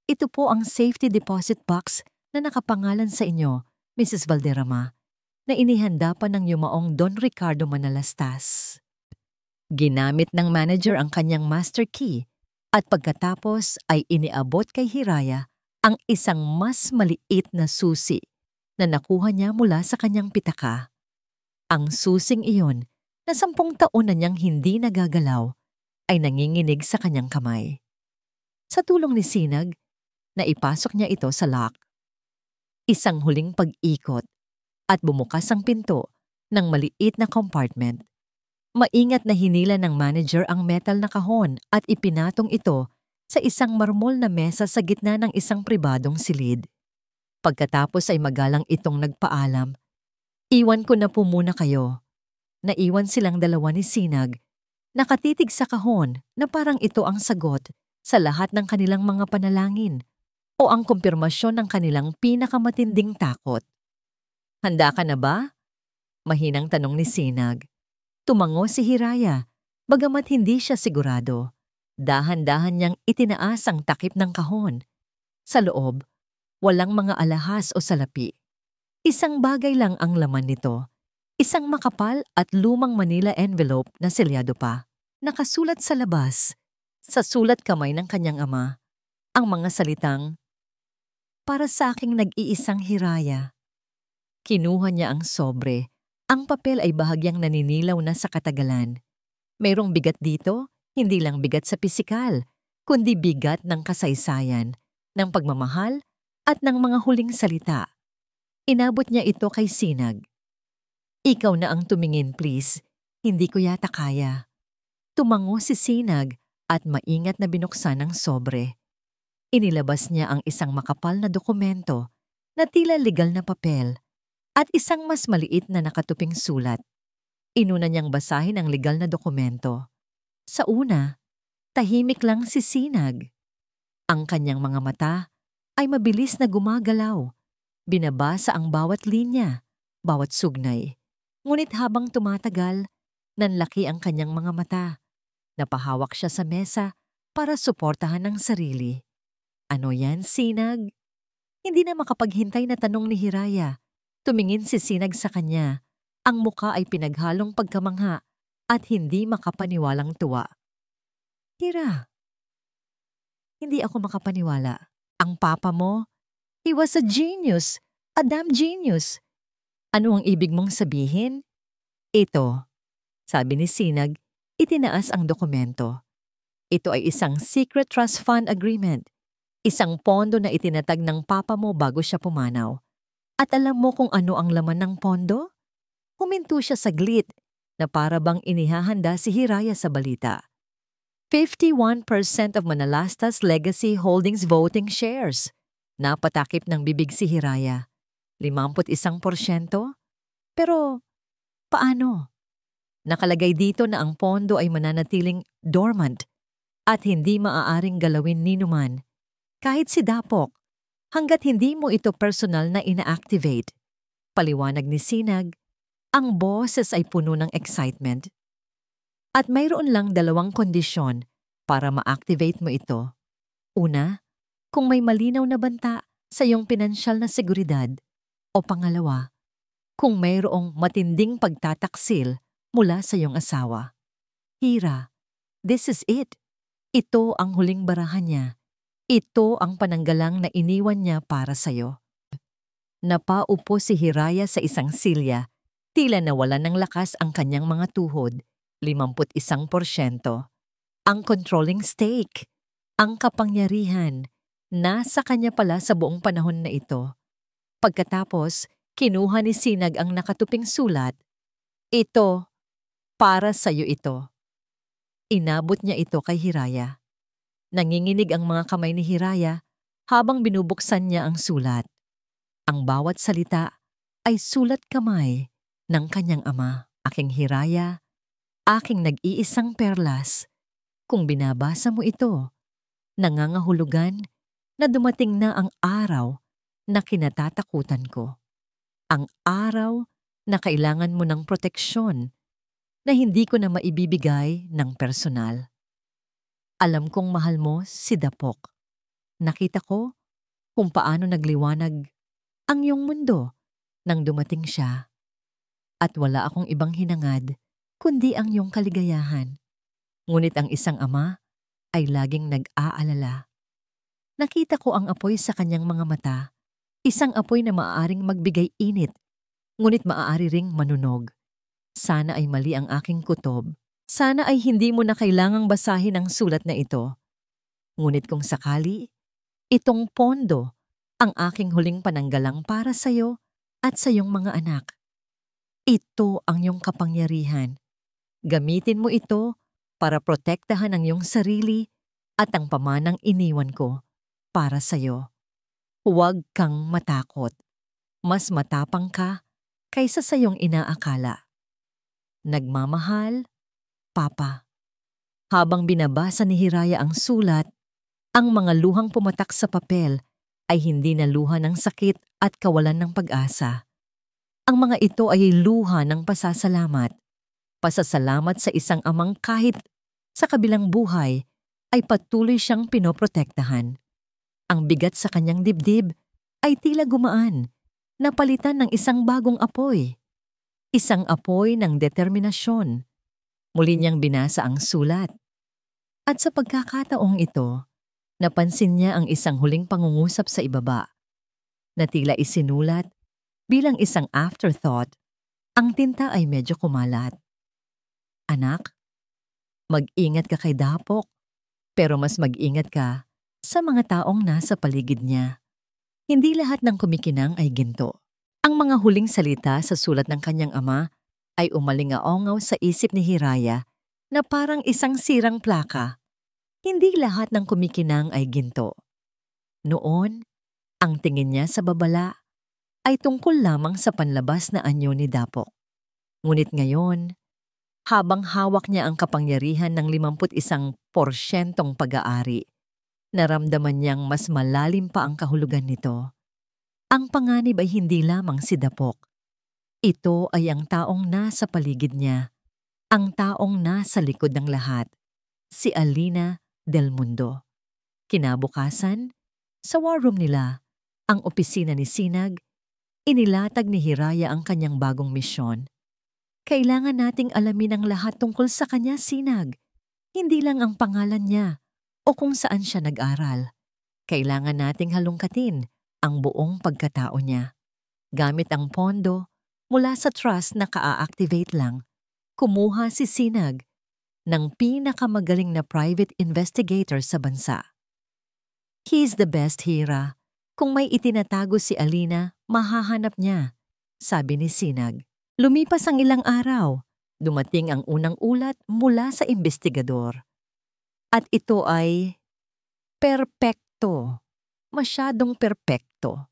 Ito po ang safety deposit box na nakapangalan sa inyo, Mrs. Valderrama, na inihanda pa ng yumaong Don Ricardo Manalastas. Ginamit ng manager ang kanyang master key at pagkatapos ay iniabot kay Hiraya ang isang mas maliit na susi na nakuha niya mula sa kanyang pitaka. Ang susing iyon na 10 taon na niyang hindi nagagalaw ay nanginginig sa kanyang kamay. Sa tulong ni Sinag, naipasok niya ito sa lock. Isang huling pag-ikot at bumukas ang pinto ng maliit na compartment. Maingat na hinila ng manager ang metal na kahon at ipinatong ito sa isang marmol na mesa sa gitna ng isang pribadong silid. Pagkatapos ay magalang itong nagpaalam, "Iwan ko na po muna kayo." Naiwan silang dalawa ni Sinag, nakatitig sa kahon na parang ito ang sagot sa lahat ng kanilang mga panalangin o ang kumpirmasyon ng kanilang pinakamatinding takot. Handa ka na ba? Mahinang tanong ni Sinag. Tumango si Hiraya, bagamat hindi siya sigurado. Dahan-dahan niyang itinaas ang takip ng kahon. Sa loob, walang mga alahas o salapi. Isang bagay lang ang laman nito. Isang makapal at lumang Manila envelope na selyado pa. Nakasulat sa labas, sa sulat kamay ng kanyang ama, ang mga salitang, "Para sa aking nag-iisang Hiraya." Kinuha niya ang sobre. Ang papel ay bahagyang naninilaw na sa katagalan. Mayroong bigat dito, hindi lang bigat sa pisikal, kundi bigat ng kasaysayan, ng pagmamahal at ng mga huling salita. Inabot niya ito kay Sinag. "Ikaw na ang tumingin, please. Hindi ko yata kaya. Tumango si Sinag at maingat na binuksan ang sobre. Inilabas niya ang isang makapal na dokumento na tila legal na papel at isang mas maliit na nakatuping sulat. Inuna niyang basahin ang legal na dokumento. Sa una, tahimik lang si Sinag. Ang kanyang mga mata ay mabilis na gumagalaw. Binabasa ang bawat linya, bawat sugnay. Ngunit habang tumatagal, nanlaki ang kanyang mga mata. Napahawak siya sa mesa para suportahan ang sarili. Ano yan, Sinag? Hindi na makapaghintay na tanong ni Hiraya. Tumingin si Sinag sa kanya. Ang muka ay pinaghalong pagkamangha at hindi makapaniwalang tuwa. Hira, hindi ako makapaniwala. Ang papa mo, he was a genius, a damn genius. Ano ang ibig mong sabihin? Ito, sabi ni Sinag, itinaas ang dokumento. Ito ay isang secret trust fund agreement. Isang pondo na itinatag ng papa mo bago siya pumanaw. At alam mo kung ano ang laman ng pondo? Huminto siya saglit na para bang inihahanda si Hiraya sa balita. 51% of Manalastas Legacy Holdings voting shares. Napatakip ng bibig si Hiraya. 51%? Pero paano? Nakalagay dito na ang pondo ay mananatiling dormant at hindi maaaring galawin ni numan. Kahit si Dapok, hanggat hindi mo ito personal na ina-activate. Paliwanag ni Sinag, ang boses ay puno ng excitement. At mayroon lang 2 kondisyon para ma-activate mo ito. Una, kung may malinaw na banta sa iyong pinansyal na seguridad. O pangalawa, kung mayroong matinding pagtataksil mula sa iyong asawa. Hira, this is it. Ito ang huling barahan niya. Ito ang pananggalang na iniwan niya para sa'yo. Napaupo si Hiraya sa isang silya. Tila nawalan ng lakas ang kanyang mga tuhod. 51%. Ang controlling stake, ang kapangyarihan, nasa kanya pala sa buong panahon na ito. Pagkatapos, kinuha ni Sinag ang nakatuping sulat. Ito, para sa'yo ito. Inabot niya ito kay Hiraya. Nanginginig ang mga kamay ni Hiraya habang binubuksan niya ang sulat. Ang bawat salita ay sulat kamay ng kanyang ama. Aking Hiraya, aking nag-iisang perlas. Kung binabasa mo ito, nangangahulugan na dumating na ang araw na kinatatakutan ko. Ang araw na kailangan mo ng proteksyon na hindi ko na maibibigay ng personal. Alam kong mahal mo si Dapok. Nakita ko kung paano nagliwanag ang iyong mundo nang dumating siya. At wala akong ibang hinangad kundi ang iyong kaligayahan. Ngunit ang isang ama ay laging nag-aalala. Nakita ko ang apoy sa kanyang mga mata. Isang apoy na maaaring magbigay init, ngunit maaari ring manunog. Sana ay mali ang aking kutob. Sana ay hindi mo na kailangang basahin ang sulat na ito. Ngunit kung sakali, itong pondo ang aking huling pananggalang para sa iyo at sa iyong mga anak. Ito ang iyong kapangyarihan. Gamitin mo ito para protektahan ang iyong sarili at ang pamanang iniwan ko para sa iyo. Huwag kang matakot. Mas matapang ka kaysa sa iyong inaakala. Nagmamahal, Papa. Habang binabasa ni Hiraya ang sulat, ang mga luhang pumatak sa papel ay hindi na luha ng sakit at kawalan ng pag-asa. Ang mga ito ay luha ng pasasalamat. Pasasalamat sa isang amang kahit sa kabilang buhay ay patuloy siyang pinoprotektahan. Ang bigat sa kanyang dibdib ay tila gumaan, napalitan ng isang bagong apoy. Isang apoy ng determinasyon. Muli niyang binasa ang sulat. At sa pagkakataong ito, napansin niya ang isang huling pangungusap sa ibaba, na tila isinulat bilang isang afterthought. Ang tinta ay medyo kumalat. Anak, mag-ingat ka kay Dapok, pero mas mag-ingat ka sa mga taong nasa paligid niya. Hindi lahat ng kumikinang ay ginto. Ang mga huling salita sa sulat ng kanyang ama ay umalingaongaw sa isip ni Hiraya na parang isang sirang plaka. Hindi lahat ng kumikinang ay ginto. Noon, ang tingin niya sa babala ay tungkol lamang sa panlabas na anyo ni Dapok. Ngunit ngayon, habang hawak niya ang kapangyarihan ng 51% pag-aari, naramdaman niyang mas malalim pa ang kahulugan nito. Ang panganib ay hindi lamang si Dapok. Ito ay ang taong nasa paligid niya, ang taong nasa likod ng lahat, si Alina Del Mundo. Kinabukasan, sa war room nila, ang opisina ni Sinag, inilatag ni Hiraya ang kanyang bagong misyon. Kailangan nating alamin ang lahat tungkol sa kanya, Sinag. Hindi lang ang pangalan niya o kung saan siya nag-aral. Kailangan nating halungkatin ang buong pagkatao niya. Gamit ang pondo mula sa trust na ka-activate lang, kumuha si Sinag ng pinakamagaling na private investigator sa bansa. He's the best, Hira. Kung may itinatago si Alina, mahahanap niya, sabi ni Sinag. Lumipas ang ilang araw, dumating ang unang ulat mula sa investigador. At ito ay perpekto. Masyadong perpekto.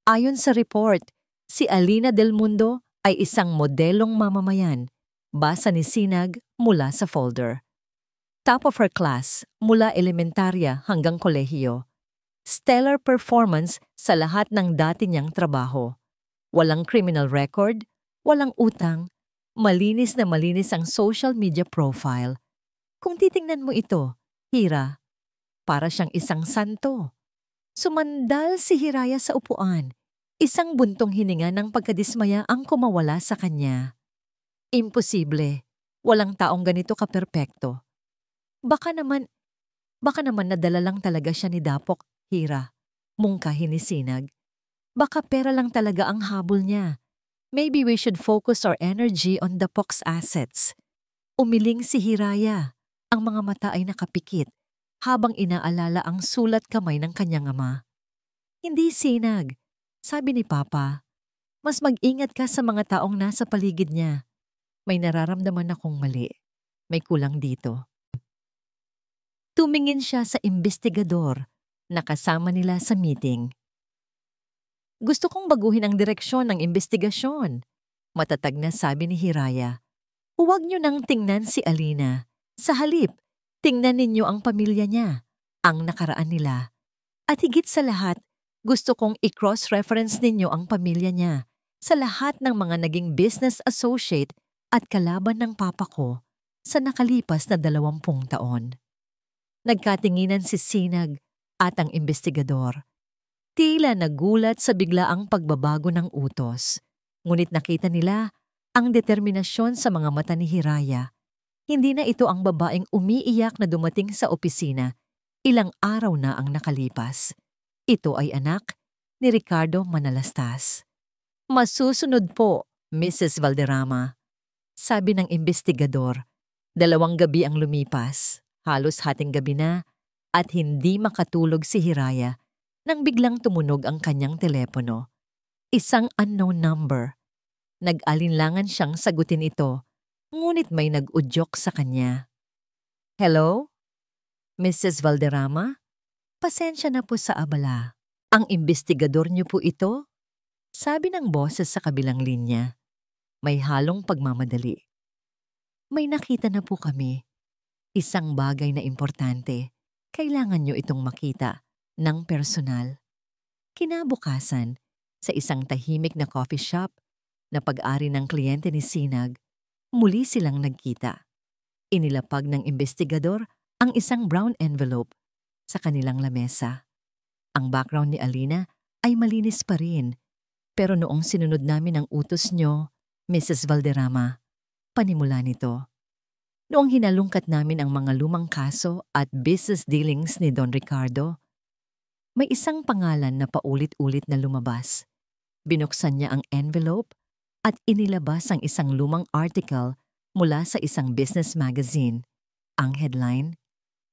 Ayon sa report, si Alina Del Mundo ay isang modelong mamamayan, basa ni Sinag mula sa folder. Top of her class, mula elementarya hanggang kolehiyo. Stellar performance sa lahat ng dati niyang trabaho. Walang criminal record, walang utang, malinis na malinis ang social media profile. Kung titingnan mo ito, Hira, para siyang isang santo. Sumandal si Hiraya sa upuan. Isang buntong hininga ng pagkadismaya ang kumawala sa kanya. Imposible. Walang taong ganito kaperpekto. Baka naman nadala lang talaga siya ni Dapok, Hira. Mungkahin ni Sinag. Baka pera lang talaga ang habol niya. Maybe we should focus our energy on Dapok's assets. Umiling si Hiraya. Ang mga mata ay nakapikit habang inaalala ang sulat kamay ng kanyang ama. Hindi, Sinag. Sabi ni Papa, mas mag-ingat ka sa mga taong nasa paligid niya. May nararamdaman akong mali. May kulang dito. Tumingin siya sa investigador na kasama nila sa meeting. Gusto kong baguhin ang direksyon ng investigasyon, matatag na sabi ni Hiraya. Huwag niyo nang tingnan si Alina. Sa halip, tingnan ninyo ang pamilya niya, ang nakaraan nila. At higit sa lahat, gusto kong i-cross-reference ninyo ang pamilya niya sa lahat ng mga naging business associate at kalaban ng papa ko sa nakalipas na 20 taon. Nagkatinginan si Sinag at ang investigador. Tila nagulat sa biglaang pagbabago ng utos. Ngunit nakita nila ang determinasyon sa mga mata ni Hiraya. Hindi na ito ang babaeng umiiyak na dumating sa opisina. Ilang araw na ang nakalipas. Ito ay anak ni Ricardo Manalastas. Masusunod po, Mrs. Valderrama. Sabi ng investigador. 2 gabi ang lumipas. Halos hating gabi na at hindi makatulog si Hiraya nang biglang tumunog ang kanyang telepono. Isang unknown number. Nag-alinlangan siyang sagutin ito, ngunit may nag-udyok sa kanya. Hello? Mrs. Valderrama? Pasensya na po sa abala. Ang investigador niyo po ito? Sabi ng boses sa kabilang linya. May halong pagmamadali. May nakita na po kami. Isang bagay na importante. Kailangan niyo itong makita ng personal. Kinabukasan, sa isang tahimik na coffee shop na pag-ari ng kliyente ni Sinag, muli silang nagkita. Inilapag ng investigador ang isang brown envelope sa kanilang lamesa. Ang background ni Alina ay malinis pa rin, pero noong sinunod namin ang utos nyo, Mrs. Valderrama, panimula nito. Noong hinalungkat namin ang mga lumang kaso at business dealings ni Don Ricardo, may isang pangalan na paulit-ulit na lumabas. Binuksan niya ang envelope at inilabas ang isang lumang article mula sa isang business magazine. Ang headline,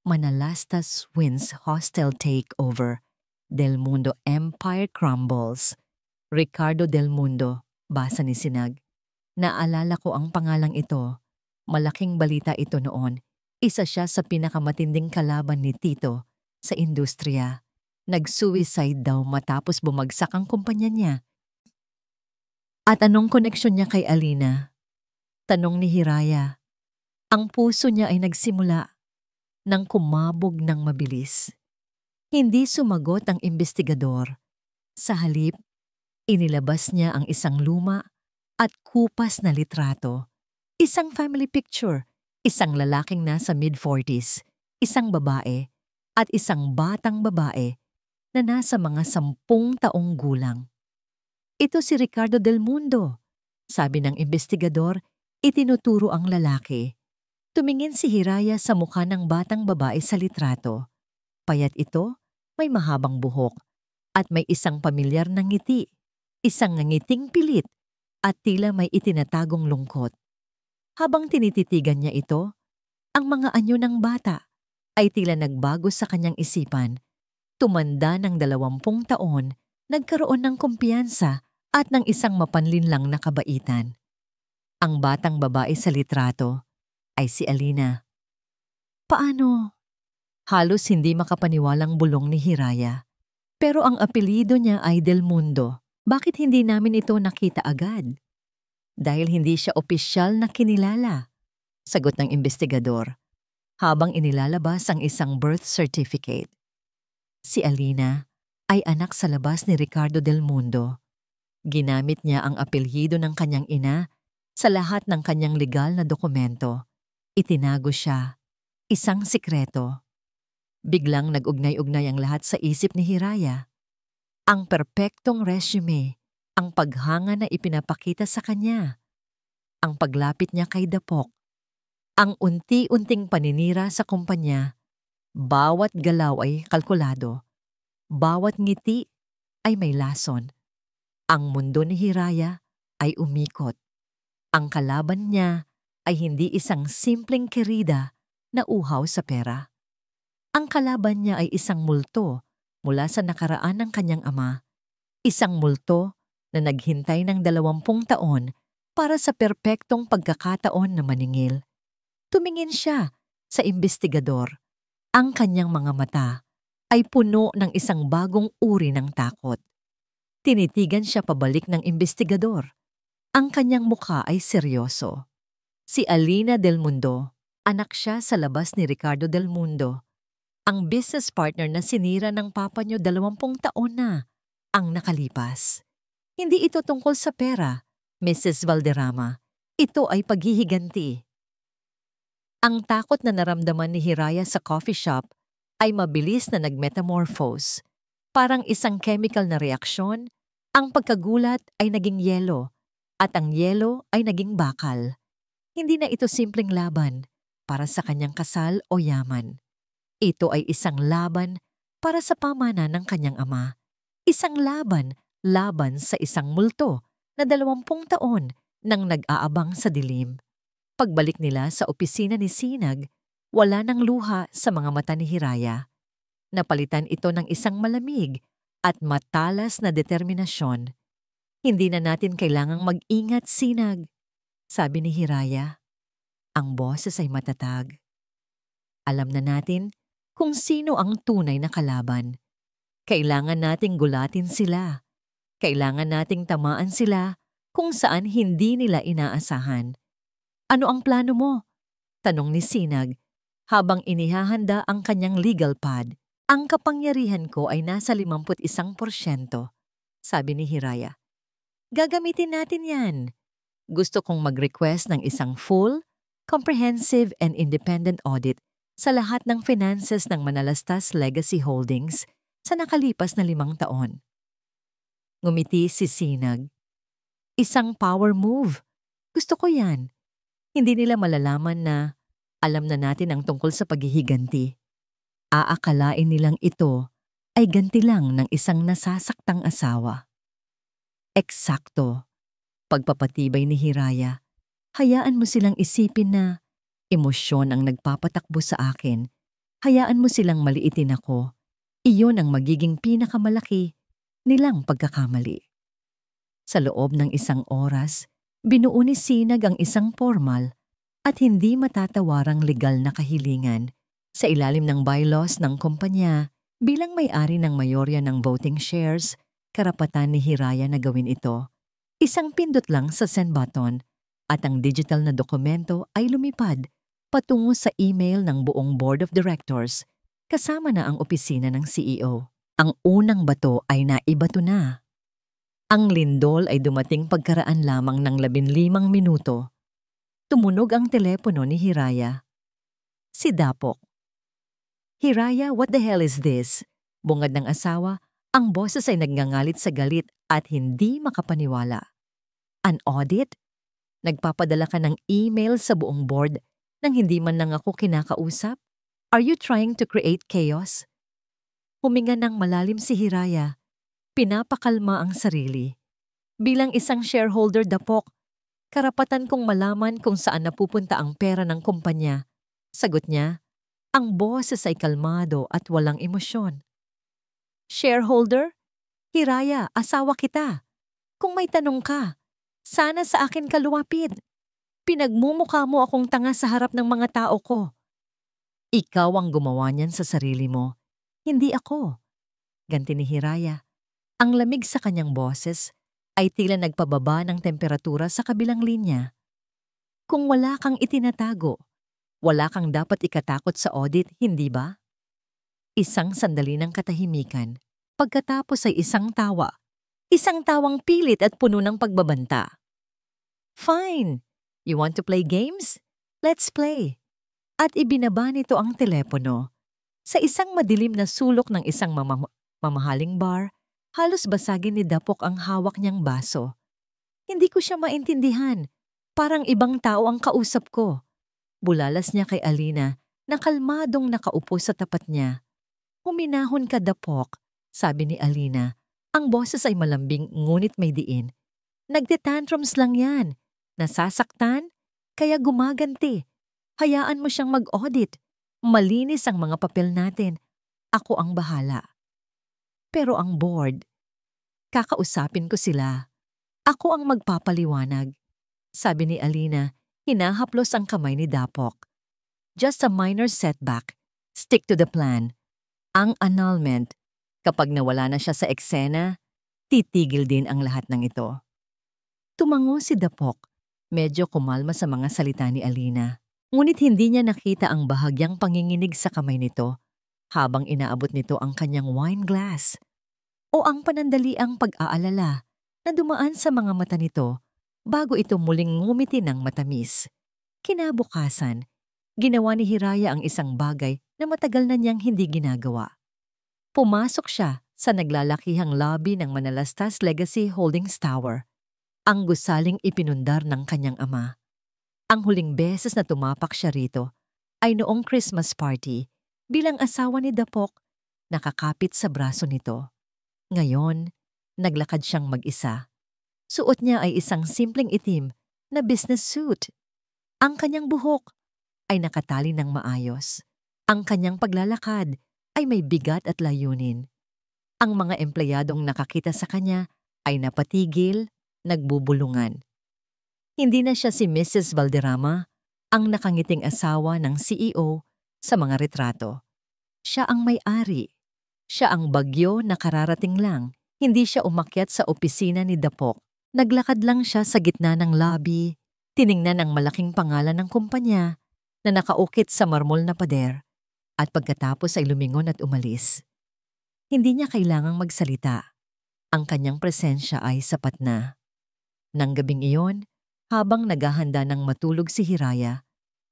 Manalastas wins hostile takeover. Del Mundo Empire crumbles. Ricardo Del Mundo, basa ni Sinag. Naalala ko ang pangalang ito. Malaking balita ito noon. Isa siya sa pinakamatinding kalaban ni Tito sa industriya. Nag-suicide daw matapos bumagsak ang kumpanya niya. At anong koneksyon niya kay Alina? Tanong ni Hiraya. Ang puso niya ay nagsimula nang kumabog ng mabilis. Hindi sumagot ang investigador. Sa halip, inilabas niya ang isang luma at kupas na litrato. Isang family picture, isang lalaking nasa mid-40s, isang babae, at isang batang babae na nasa mga 10 taong gulang. Ito si Ricardo Del Mundo. Sabi ng investigador, itinuturo ang lalaki. Tumingin si Hiraya sa mukha ng batang babae sa litrato. Payat ito, may mahabang buhok, at may isang pamilyar na ngiti, isang ngiting pilit, at tila may itinatagong lungkot. Habang tinititigan niya ito, ang mga anyo ng bata ay tila nagbago sa kanyang isipan. Tumanda ng 20 taon, nagkaroon ng kumpiyansa at ng isang mapanlinlang na kabaitan. Ang batang babae sa litrato ay si Alina. Paano? Halos hindi makapaniwalang bulong ni Hiraya. Pero ang apelyido niya ay Del Mundo. Bakit hindi namin ito nakita agad? Dahil hindi siya opisyal na kinilala, sagot ng investigador, habang inilalabas ang isang birth certificate. Si Alina ay anak sa labas ni Ricardo Del Mundo. Ginamit niya ang apelyido ng kanyang ina sa lahat ng kanyang legal na dokumento. Itinago siya, isang sikreto. Biglang nag-ugnay-ugnay ang lahat sa isip ni Hiraya. Ang perpektong resume, ang paghanga na ipinapakita sa kanya, ang paglapit niya kay Dapok, ang unti-unting paninira sa kumpanya, bawat galaw ay kalkulado, bawat ngiti ay may lason. Ang mundo ni Hiraya ay umikot. Ang kalaban niya ay hindi isang simpleng kerida na uhaw sa pera. Ang kalaban niya ay isang multo mula sa nakaraan ng kanyang ama. Isang multo na naghintay ng 20 taon para sa perpektong pagkakataon na maningil. Tumingin siya sa investigador. Ang kanyang mga mata ay puno ng isang bagong uri ng takot. Tinitigan siya pabalik ng investigador. Ang kanyang mukha ay seryoso. Si Alina Del Mundo, anak siya sa labas ni Ricardo Del Mundo. Ang business partner na sinira ng papa niyo 20 taon na ang nakalipas. Hindi ito tungkol sa pera, Mrs. Valderrama. Ito ay paghihiganti. Ang takot na naramdaman ni Hiraya sa coffee shop ay mabilis na nagmetamorphose. Parang isang chemical na reaksyon, ang pagkagulat ay naging yelo at ang yelo ay naging bakal. Hindi na ito simpleng laban para sa kanyang kasal o yaman. Ito ay isang laban para sa pamana ng kanyang ama. Isang laban sa isang multo na 20 taon nang nag-aabang sa dilim. Pagbalik nila sa opisina ni Sinag, wala nang luha sa mga mata ni Hiraya. Napalitan ito ng isang malamig at matalas na determinasyon. Hindi na natin kailangang mag-ingat, Sinag, sabi ni Hiraya. Ang boses ay matatag. Alam na natin kung sino ang tunay na kalaban. Kailangan nating gulatin sila. Kailangan nating tamaan sila kung saan hindi nila inaasahan. Ano ang plano mo? Tanong ni Sinag habang inihahanda ang kanyang legal pad. Ang kapangyarihan ko ay nasa 51%, sabi ni Hiraya. Gagamitin natin yan. Gusto kong mag-request ng isang full, comprehensive and independent audit sa lahat ng finances ng Manalastas Legacy Holdings sa nakalipas na 5 taon. Ngumiti si Sinag. Isang power move. Gusto ko yan. Hindi nila malalaman na alam na natin ang tungkol sa paghihiganti. Aakalain nilang ito ay ganti lang ng isang nasasaktang asawa. Eksakto. Pagpapatibay ni Hiraya, hayaan mo silang isipin na emosyon ang nagpapatakbo sa akin. Hayaan mo silang maliitin ako. Iyon ang magiging pinakamalaki nilang pagkakamali. Sa loob ng 1 oras, Binuo ni Sinag ang isang formal at hindi matatawarang legal na kahilingan sa ilalim ng bylaws ng kumpanya bilang may-ari ng mayorya ng voting shares, karapatan ni Hiraya na gawin ito. Isang pindot lang sa send button at ang digital na dokumento ay lumipad patungo sa email ng buong board of directors kasama na ang opisina ng CEO. Ang unang bato ay naibato na. Ang lindol ay dumating pagkaraan lamang ng 15 minuto. Tumunog ang telepono ni Hiraya. Si Dapok. "Hiraya, what the hell is this?" Bungad ng asawa, ang boses ay nagngangalit sa galit at hindi makapaniwala. "An audit? Nagpapadala ka ng email sa buong board nang hindi man lang ako kinakausap? Are you trying to create chaos?" Huminga ng malalim si Hiraya. Pinapakalma ang sarili. Bilang isang shareholder, Dapok, karapatan kong malaman kung saan napupunta ang pera ng kumpanya. Sagot niya, ang boses ay kalmado at walang emosyon. "Shareholder? Hiraya, asawa kita. Kung may tanong ka, sana sa akin ka lumapit. Pinagmumukha mo akong tanga sa harap ng mga tao ko. Ikaw ang gumawa niyan sa sarili mo, hindi ako." Ganti ni Hiraya. Ang lamig sa kanyang boses ay tila nagpababa ng temperatura sa kabilang linya. "Kung wala kang itinatago, wala kang dapat ikatakot sa audit, hindi ba?" Isang sandali ng katahimikan. Pagkatapos ay isang tawa. Isang tawang pilit at puno ng pagbabanta. "Fine. You want to play games? Let's play." At ibinaba nito ang telepono. Sa isang madilim na sulok ng isang mamahaling bar, halos basagin ni Dapok ang hawak niyang baso. Hindi ko siya maintindihan. Parang ibang tao ang kausap ko. Bulalas niya kay Alina na kalmadong nakaupo sa tapat niya. "Huminahon ka, Dapok," sabi ni Alina. Ang boses ay malambing ngunit may diin. "Nagte-tantrums lang yan. Nasasaktan? Kaya gumaganti. Hayaan mo siyang mag-audit. Malinis ang mga papel natin. Ako ang bahala." Pero ang board, kakausapin ko sila. Ako ang magpapaliwanag. Sabi ni Alina, hinahaplos ang kamay ni Dapok. "Just a minor setback. Stick to the plan. Ang annulment, kapag nawala na siya sa eksena, titigil din ang lahat ng ito." Tumango si Dapok. Medyo kumalma sa mga salita ni Alina. Ngunit hindi niya nakita ang bahagyang panginginig sa kamay nito habang inaabot nito ang kanyang wine glass. O ang panandaliang pag-aalala na dumaan sa mga mata nito bago ito muling ngumiti ng matamis. Kinabukasan, ginawa ni Hiraya ang isang bagay na matagal na niyang hindi ginagawa. Pumasok siya sa naglalakihang lobby ng Manalastas Legacy Holdings Tower, ang gusaling ipinundar ng kanyang ama. Ang huling beses na tumapak siya rito ay noong Christmas party bilang asawa ni Dapok, nakakapit sa braso nito. Ngayon, naglakad siyang mag-isa. Suot niya ay isang simpleng itim na business suit. Ang kanyang buhok ay nakatali ng maayos. Ang kanyang paglalakad ay may bigat at layunin. Ang mga empleyadong nakakita sa kanya ay napatigil, nagbubulungan. Hindi na siya si Mrs. Valderrama, ang nakangiting asawa ng CEO sa mga retrato. Siya ang may-ari. Siya ang bagyo na kararating lang. Hindi siya umakyat sa opisina ni Dapok. Naglakad lang siya sa gitna ng lobby, tiningnan ang malaking pangalan ng kumpanya na nakaukit sa marmol na pader, at pagkatapos ay lumingon at umalis. Hindi niya kailangang magsalita. Ang kanyang presensya ay sapat na. Nang gabing iyon, habang naghahanda ng matulog si Hiraya,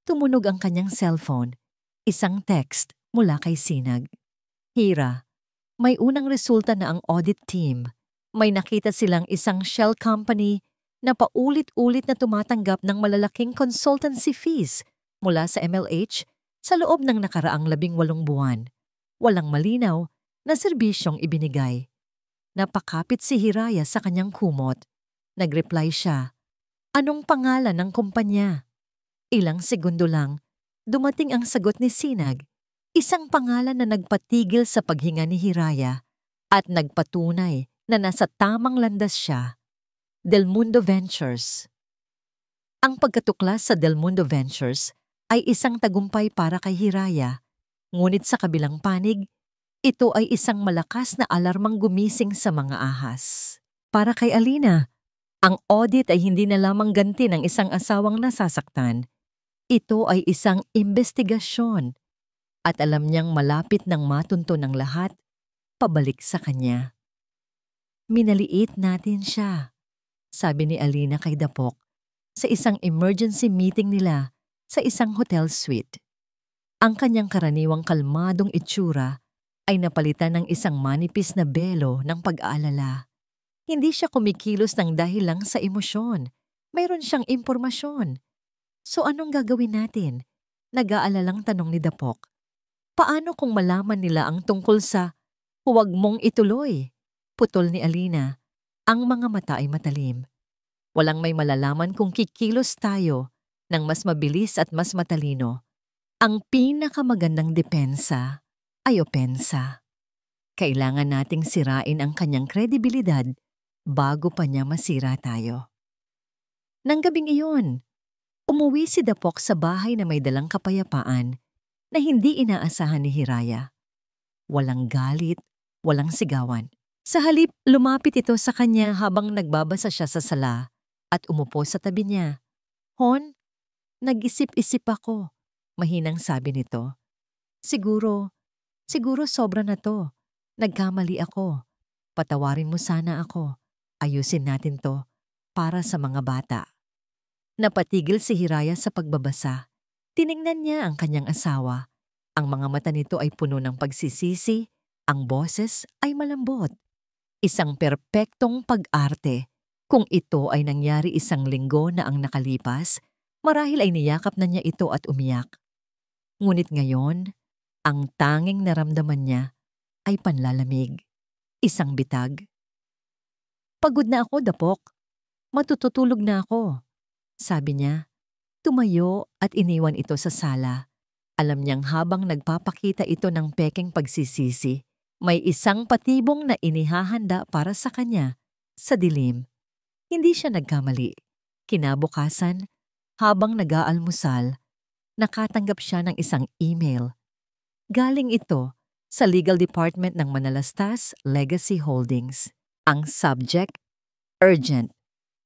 tumunog ang kanyang cellphone, isang text mula kay Sinag. "Hira, may unang resulta na ang audit team. May nakita silang isang shell company na paulit-ulit na tumatanggap ng malalaking consultancy fees mula sa MLH sa loob ng nakaraang 18 buwan. Walang malinaw na serbisyong ibinigay." Napakapit si Hiraya sa kanyang kumot. Nagreply siya. Anong pangalan ng kumpanya? Ilang segundo lang, dumating ang sagot ni Sinag. Isang pangalan na nagpatigil sa paghinga ni Hiraya at nagpatunay na nasa tamang landas siya. Del Mundo Ventures. Ang pagkatuklas sa Del Mundo Ventures ay isang tagumpay para kay Hiraya, ngunit sa kabilang panig, ito ay isang malakas na alarmang gumising sa mga ahas. Para kay Alina, ang audit ay hindi na lamang ganti ng isang asawang nasasaktan. Ito ay isang imbestigasyon at alam niyang malapit nang matunto ng lahat pabalik sa kanya. Minaliit natin siya, sabi ni Alina kay Dapok sa isang emergency meeting nila sa isang hotel suite. Ang kanyang karaniwang kalmadong itsura ay napalitan ng isang manipis na belo ng pag-aalala. Hindi siya kumikilos ng dahil lang sa emosyon. Mayroon siyang impormasyon. So anong gagawin natin? Nag-aalalang tanong ni Dapok. Paano kung malaman nila ang tungkol sa huwag mong ituloy? Putol ni Alina. Ang mga mata ay matalim. Walang may malalaman kung kikilos tayo ng mas mabilis at mas matalino. Ang pinakamagandang depensa ay opensa. Kailangan nating sirain ang kanyang kredibilidad bago pa niya masira tayo. Nang gabing iyon, umuwi si Dapok sa bahay na may dalang kapayapaan na hindi inaasahan ni Hiraya. Walang galit, walang sigawan. Sa halip, lumapit ito sa kanya habang nagbabasa siya sa sala at umupo sa tabi niya. Hon, nag-isip-isip ako, mahinang sabi nito. Siguro sobra na to. Nagkamali ako. Patawarin mo sana ako. Ayusin natin to para sa mga bata. Napatigil si Hiraya sa pagbabasa. Tiningnan niya ang kanyang asawa. Ang mga mata nito ay puno ng pagsisisi, ang boses ay malambot. Isang perpektong pag-arte. Kung ito ay nangyari isang linggo na ang nakalipas, marahil ay niyakap na niya ito at umiyak. Ngunit ngayon, ang tanging naramdaman niya ay panlalamig. Isang bitag. Pagod na ako, Dapok. Matututulog na ako. Sabi niya, tumayo at iniwan ito sa sala. Alam niyang habang nagpapakita ito ng pekeng pagsisisi, may isang patibong na inihahanda para sa kanya sa dilim. Hindi siya nagkamali. Kinabukasan, habang nag-aalmusal, nakatanggap siya ng isang email. Galing ito sa Legal Department ng Manalastas Legacy Holdings. Ang subject, Urgent.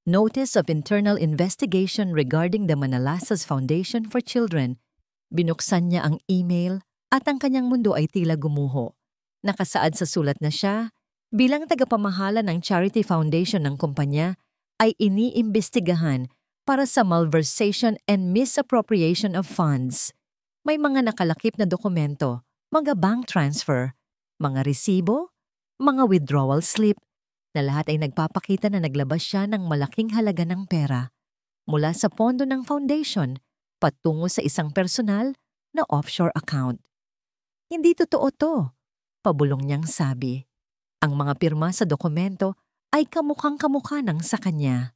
Notice of Internal Investigation regarding the Manalastas Foundation for Children. Binuksan niya ang email at ang kanyang mundo ay tila gumuho. Nakasaad sa sulat na siya, bilang tagapamahala ng charity foundation ng kumpanya, ay iniimbestigahan para sa malversation and misappropriation of funds. May mga nakalakip na dokumento, mga bank transfer, mga resibo, mga withdrawal slip, na lahat ay nagpapakita na naglabas siya ng malaking halaga ng pera mula sa pondo ng foundation patungo sa isang personal na offshore account. Hindi totoo to, pabulong niyang sabi. Ang mga pirma sa dokumento ay kamukhang-kamukha ng sa kanya.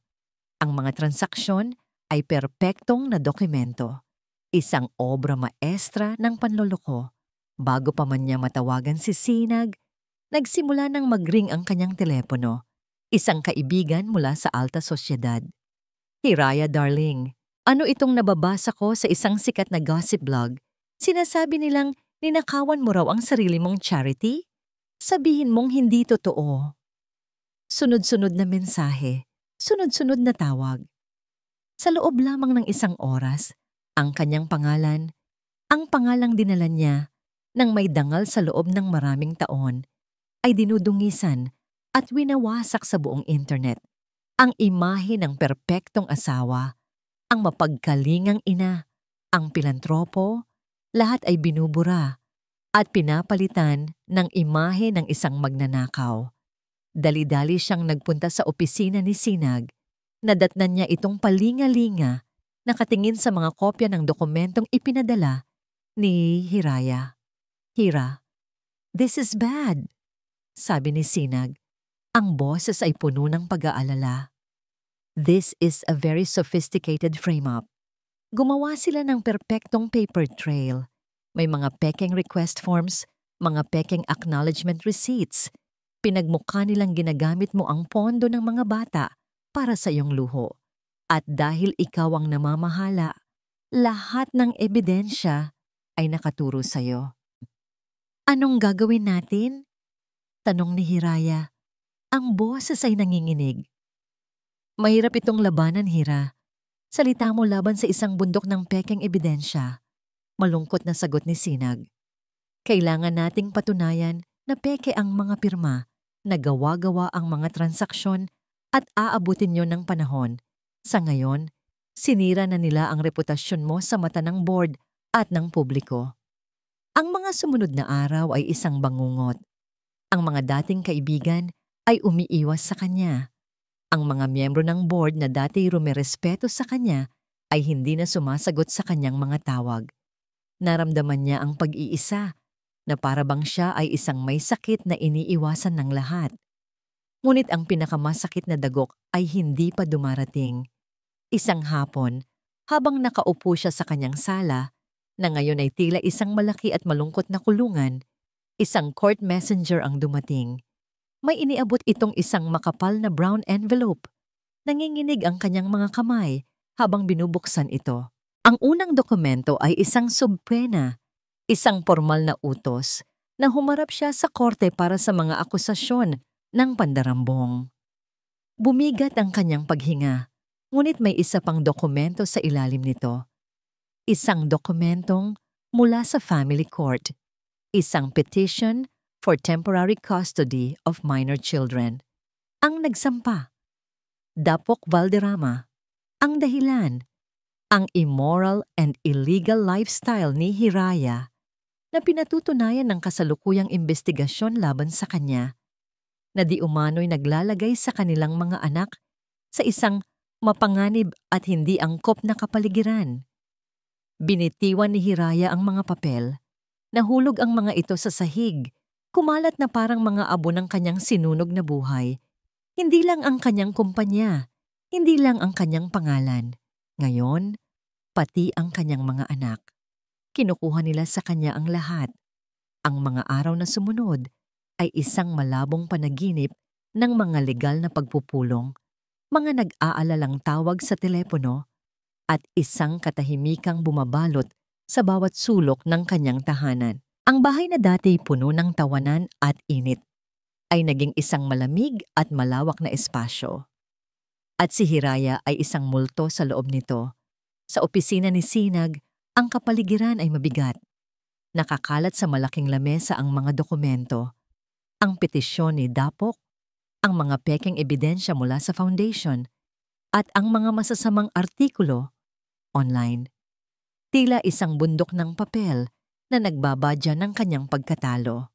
Ang mga transaksyon ay perpektong na dokumento. Isang obra maestra ng panloloko. Bago pa man niya matawagan si Sinag, nagsimula nang mag-ring ang kanyang telepono. Isang kaibigan mula sa alta sosyedad. Hiraya, darling, ano itong nababasa ko sa isang sikat na gossip blog? Sinasabi nilang ninakawan mo raw ang sarili mong charity? Sabihin mong hindi totoo. Sunod-sunod na mensahe, sunod-sunod na tawag. Sa loob lamang ng isang oras, ang kanyang pangalan, ang pangalang dinala niya nang may dangal sa loob ng maraming taon, ay dinudungisan at winawasak sa buong internet. Ang imahe ng perpektong asawa, ang mapagkalingang ina, ang pilantropo, lahat ay binubura at pinapalitan ng imahe ng isang magnanakaw. Dali-dali siyang nagpunta sa opisina ni Sinag. Nadatnan niya itong palinga-linga, nakatingin sa mga kopya ng dokumentong ipinadala ni Hiraya. Hira, this is bad, sabi ni Sinag. Ang boses ay puno ng pag-aalala. This is a very sophisticated frame-up. Gumawa sila ng perpektong paper trail. May mga pekeng request forms, mga pekeng acknowledgement receipts. Pinagmukha nilang ginagamit mo ang pondo ng mga bata para sa iyong luho. At dahil ikaw ang namamahala, lahat ng ebidensya ay nakaturo sa'yo. Anong gagawin natin? Tanong ni Hiraya. Ang boses ay nanginginig. Mahirap itong labanan, Hira. Salita mo laban sa isang bundok ng pekeng ebidensya. Malungkot na sagot ni Sinag. Kailangan nating patunayan na peke ang mga pirma, na gawa-gawa ang mga transaksyon at aabutin yon ng panahon. Sa ngayon, sinira na nila ang reputasyon mo sa mata ng board at ng publiko. Ang mga sumunod na araw ay isang bangungot. Ang mga dating kaibigan ay umiiwas sa kanya. Ang mga miyembro ng board na dati rumerespeto sa kanya ay hindi na sumasagot sa kanyang mga tawag. Naramdaman niya ang pag-iisa, na para bang siya ay isang may sakit na iniiwasan ng lahat. Ngunit ang pinakamasakit na dagok ay hindi pa dumarating. Isang hapon, habang nakaupo siya sa kanyang sala, na ngayon ay tila isang malaki at malungkot na kulungan, isang court messenger ang dumating. May iniabot itong isang makapal na brown envelope. Nanginginig ang kanyang mga kamay habang binubuksan ito. Ang unang dokumento ay isang subpena, isang formal na utos na humarap siya sa korte para sa mga akusasyon ng pandarambong. Bumigat ang kanyang paghinga, ngunit may isa pang dokumento sa ilalim nito. Isang dokumentong mula sa family court, isang petition for temporary custody of minor children. Ang nagsampa, Dapok Valderrama. Ang dahilan, ang immoral and illegal lifestyle ni Hiraya na pinatutunayan ng kasalukuyang investigasyon laban sa kanya, na di umano'y naglalagay sa kanilang mga anak sa isang mapanganib at hindi angkop na kapaligiran. Binitiwan ni Hiraya ang mga papel, nahulog ang mga ito sa sahig, kumalat na parang mga abo ng kanyang sinunog na buhay. Hindi lang ang kanyang kumpanya, hindi lang ang kanyang pangalan. Ngayon, pati ang kanyang mga anak. Kinukuha nila sa kanya ang lahat. Ang mga araw na sumunod ay isang malabong panaginip ng mga legal na pagpupulong, mga nag-aalalang tawag sa telepono, at isang katahimikang bumabalot sa bawat sulok ng kanyang tahanan. Ang bahay na dati puno ng tawanan at init ay naging isang malamig at malawak na espasyo. At si Hiraya ay isang multo sa loob nito. Sa opisina ni Sinag, ang kapaligiran ay mabigat. Nakakalat sa malaking lamesa ang mga dokumento, ang petisyon ni Dapok, ang mga pekeng ebidensya mula sa foundation, at ang mga masasamang artikulo online. Tila isang bundok ng papel na nagbabadya ng kanyang pagkatalo.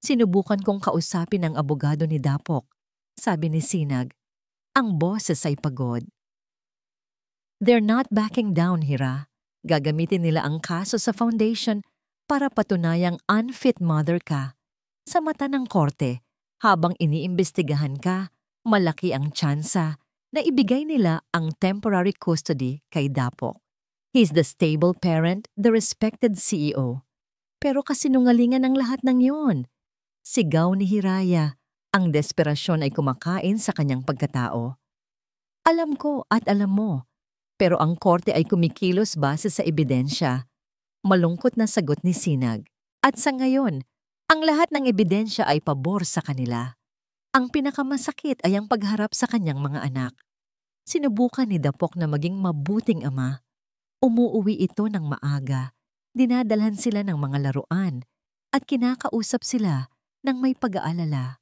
Sinubukan kong kausapin ang abogado ni Dapok. Sabi ni Sinag, ang boses ay pagod. They're not backing down, Hira. Gagamitin nila ang kaso sa foundation para patunayang unfit mother ka. Sa mata ng korte, habang iniimbestigahan ka, malaki ang tsansa na ibigay nila ang temporary custody kay Dapok. He's the stable parent, the respected CEO. Pero kasinungalingan ang lahat ng yon. Sigaw ni Hiraya, ang desperasyon ay kumakain sa kanyang pagkatao. Alam ko at alam mo, pero ang korte ay kumikilos base sa ebidensya. Malungkot na sagot ni Sinag. At sa ngayon, ang lahat ng ebidensya ay pabor sa kanila. Ang pinakamasakit ay ang pagharap sa kanyang mga anak. Sinubukan ni Dapok na maging mabuting ama. Umuuwi ito ng maaga. Dinadalhan sila ng mga laruan at kinakausap sila ng may pag-aalala.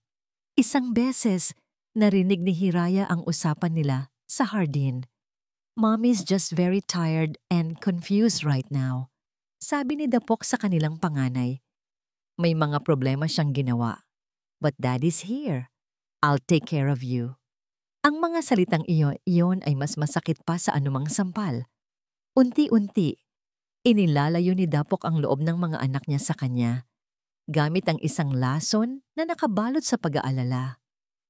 Isang beses, narinig ni Hiraya ang usapan nila sa hardin. Mommy's just very tired and confused right now. Sabi ni Dapok sa kanilang panganay. May mga problema siyang ginawa. But Daddy's here. I'll take care of you. Ang mga salitang iyon ay mas masakit pa sa anumang sampal. Unti-unti, inilalayo ni Dapok ang loob ng mga anak niya sa kanya, gamit ang isang lason na nakabalot sa pag-aalala.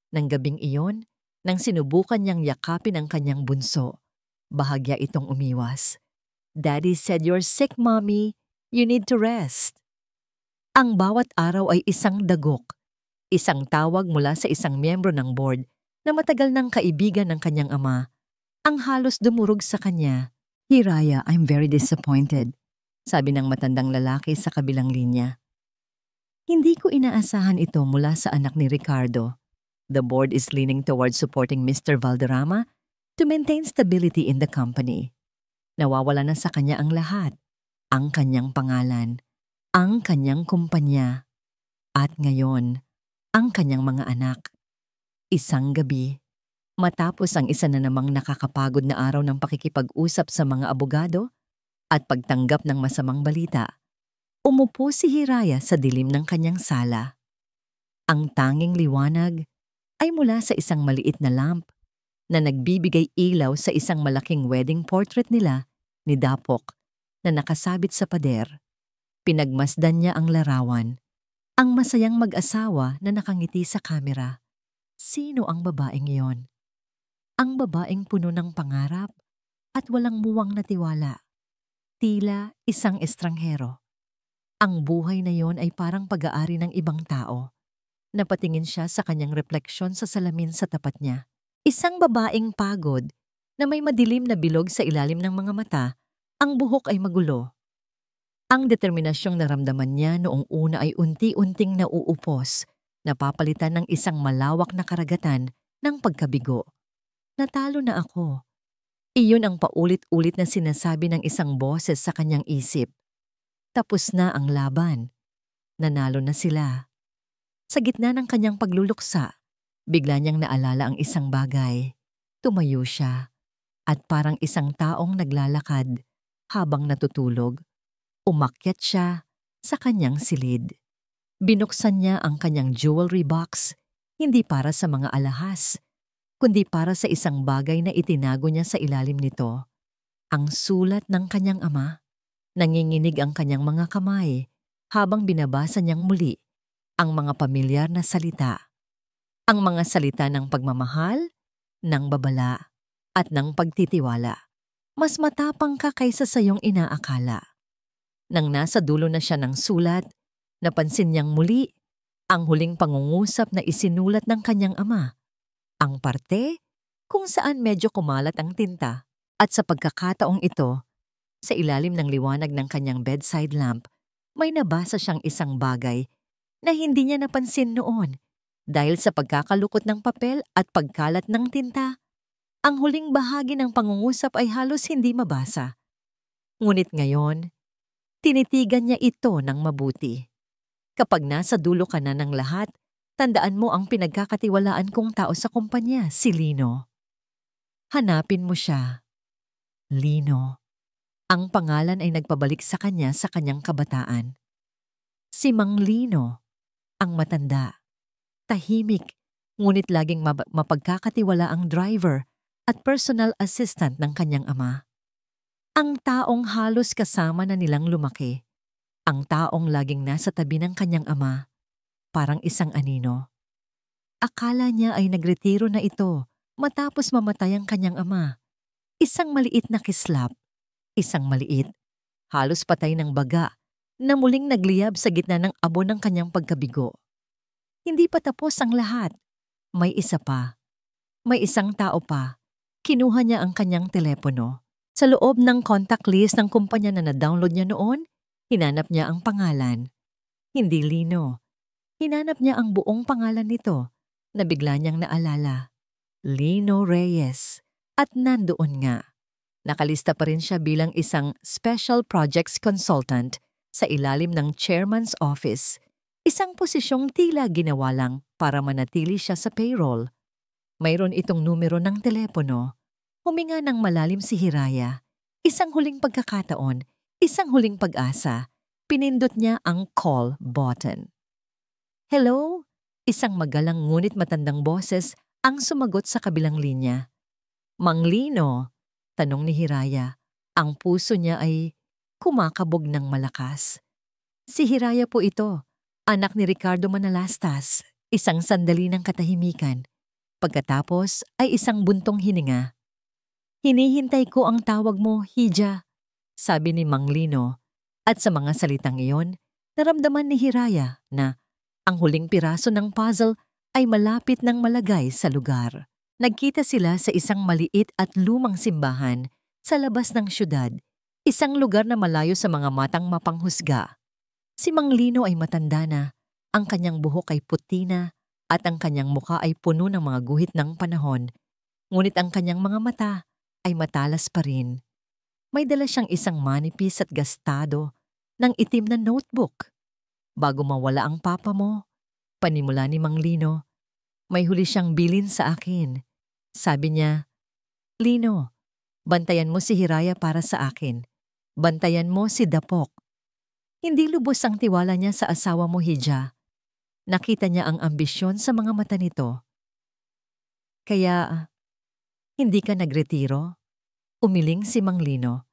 Nang gabing iyon, nang sinubukan niyang yakapin ang kanyang bunso, bahagya itong umiwas. Daddy said, "You're sick, Mommy. You need to rest." Ang bawat araw ay isang dagok, isang tawag mula sa isang miyembro ng board na matagal ng kaibigan ng kanyang ama, ang halos dumurog sa kanya. "Hiraya, I'm very disappointed," sabi ng matandang lalaki sa kabilang linya. Hindi ko inaasahan ito mula sa anak ni Ricardo. The board is leaning towards supporting Mr. Valderrama to maintain stability in the company. Nawawala na sa kanya ang lahat, ang kanyang pangalan, ang kanyang kumpanya, at ngayon, ang kanyang mga anak. Isang gabi, matapos ang isa na namang nakakapagod na araw ng pakikipag-usap sa mga abogado at pagtanggap ng masamang balita, umupo si Hiraya sa dilim ng kanyang sala. Ang tanging liwanag ay mula sa isang maliit na lamp na nagbibigay ilaw sa isang malaking wedding portrait nila ni Dapok na nakasabit sa pader. Pinagmasdan niya ang larawan, ang masayang mag-asawa na nakangiti sa kamera. Sino ang babaeng iyon? Ang babaeng puno ng pangarap at walang muwang na tiwala. Tila isang estranghero. Ang buhay na yon ay parang pag-aari ng ibang tao. Napatingin siya sa kanyang refleksyon sa salamin sa tapat niya. Isang babaeng pagod na may madilim na bilog sa ilalim ng mga mata, ang buhok ay magulo. Ang determinasyong naramdaman niya noong una ay unti-unting nauupos, napapalitan ng isang malawak na karagatan ng pagkabigo. "Natalo na ako." Iyon ang paulit-ulit na sinasabi ng isang boses sa kanyang isip. Tapos na ang laban. Nanalo na sila. Sa gitna ng kanyang pagluluksa, bigla niyang naalala ang isang bagay. Tumayo siya at parang isang taong naglalakad habang natutulog. Umakyat siya sa kanyang silid. Binuksan niya ang kanyang jewelry box, hindi para sa mga alahas, kundi para sa isang bagay na itinago niya sa ilalim nito. Ang sulat ng kanyang ama. Nanginginig ang kanyang mga kamay habang binabasa niyang muli ang mga pamilyar na salita. Ang mga salita ng pagmamahal, ng babala, at ng pagtitiwala. Mas matapang ka kaysa sa iyong inaakala. Nang nasa dulo na siya ng sulat, napansin niyang muli ang huling pangungusap na isinulat ng kanyang ama. Ang parte kung saan medyo kumalat ang tinta, at sa pagkakataong ito, sa ilalim ng liwanag ng kanyang bedside lamp, may nabasa siyang isang bagay na hindi niya napansin noon dahil sa pagkakalukot ng papel at pagkalat ng tinta. Ang huling bahagi ng pangungusap ay halos hindi mabasa. Ngunit ngayon, tinitigan niya ito ng mabuti. Kapag nasa dulo ka na ng lahat, tandaan mo ang pinagkakatiwalaan kong tao sa kumpanya, si Lino. Hanapin mo siya. Lino. Ang pangalan ay nagpabalik sa kanya sa kanyang kabataan. Si Mang Lino, ang matanda. Tahimik, ngunit laging mapagkakatiwala ang driver at personal assistant ng kanyang ama. Ang taong halos kasama na nilang lumaki. Ang taong laging nasa tabi ng kanyang ama, parang isang anino. Akala niya ay nagretiro na ito matapos mamatay ang kanyang ama. Isang maliit na kislap. Isang maliit, halos patay ng baga, na muling nagliyab sa gitna ng abo ng kanyang pagkabigo. Hindi pa tapos ang lahat. May isa pa. May isang tao pa. Kinuha niya ang kanyang telepono. Sa loob ng contact list ng kumpanya na na-download niya noon, hinanap niya ang pangalan. Hindi Lino. Hinanap niya ang buong pangalan nito na bigla niyang naalala. Lino Reyes. At nandoon nga. Nakalista pa rin siya bilang isang Special Projects Consultant sa ilalim ng Chairman's Office, isang posisyong tila ginawa lang para manatili siya sa payroll. Mayroon itong numero ng telepono. Huminga ng malalim si Hiraya. Isang huling pagkakataon, isang huling pag-asa. Pinindot niya ang call button. "Hello?" Isang magalang ngunit matandang boses ang sumagot sa kabilang linya. "Mang Lino?" Tanong ni Hiraya. Ang puso niya ay kumakabog ng malakas. Si Hiraya po ito, anak ni Ricardo Manalastas. Isang sandali ng katahimikan. Pagkatapos ay isang buntong hininga. "Hinihintay ko ang tawag mo, Hija," sabi ni Mang Lino. At sa mga salitang iyon, naramdaman ni Hiraya na ang huling piraso ng puzzle ay malapit ng malagay sa lugar. Nagkita sila sa isang maliit at lumang simbahan sa labas ng syudad, isang lugar na malayo sa mga matang mapanghusga. Si Mang Lino ay matanda na, ang kanyang buhok ay puti na at ang kanyang muka ay puno ng mga guhit ng panahon, ngunit ang kanyang mga mata ay matalas pa rin. May dala siyang isang manipis at gastado ng itim na notebook. Bago mawala ang papa mo, panimula ni Mang Lino, may huli siyang bilin sa akin. Sabi niya, "Lino, bantayan mo si Hiraya para sa akin. Bantayan mo si Dapok." Hindi lubos ang tiwala niya sa asawa mo, Hija. Nakita niya ang ambisyon sa mga mata nito. "Kaya, hindi ka nagretiro?" Umiling si Mang Lino.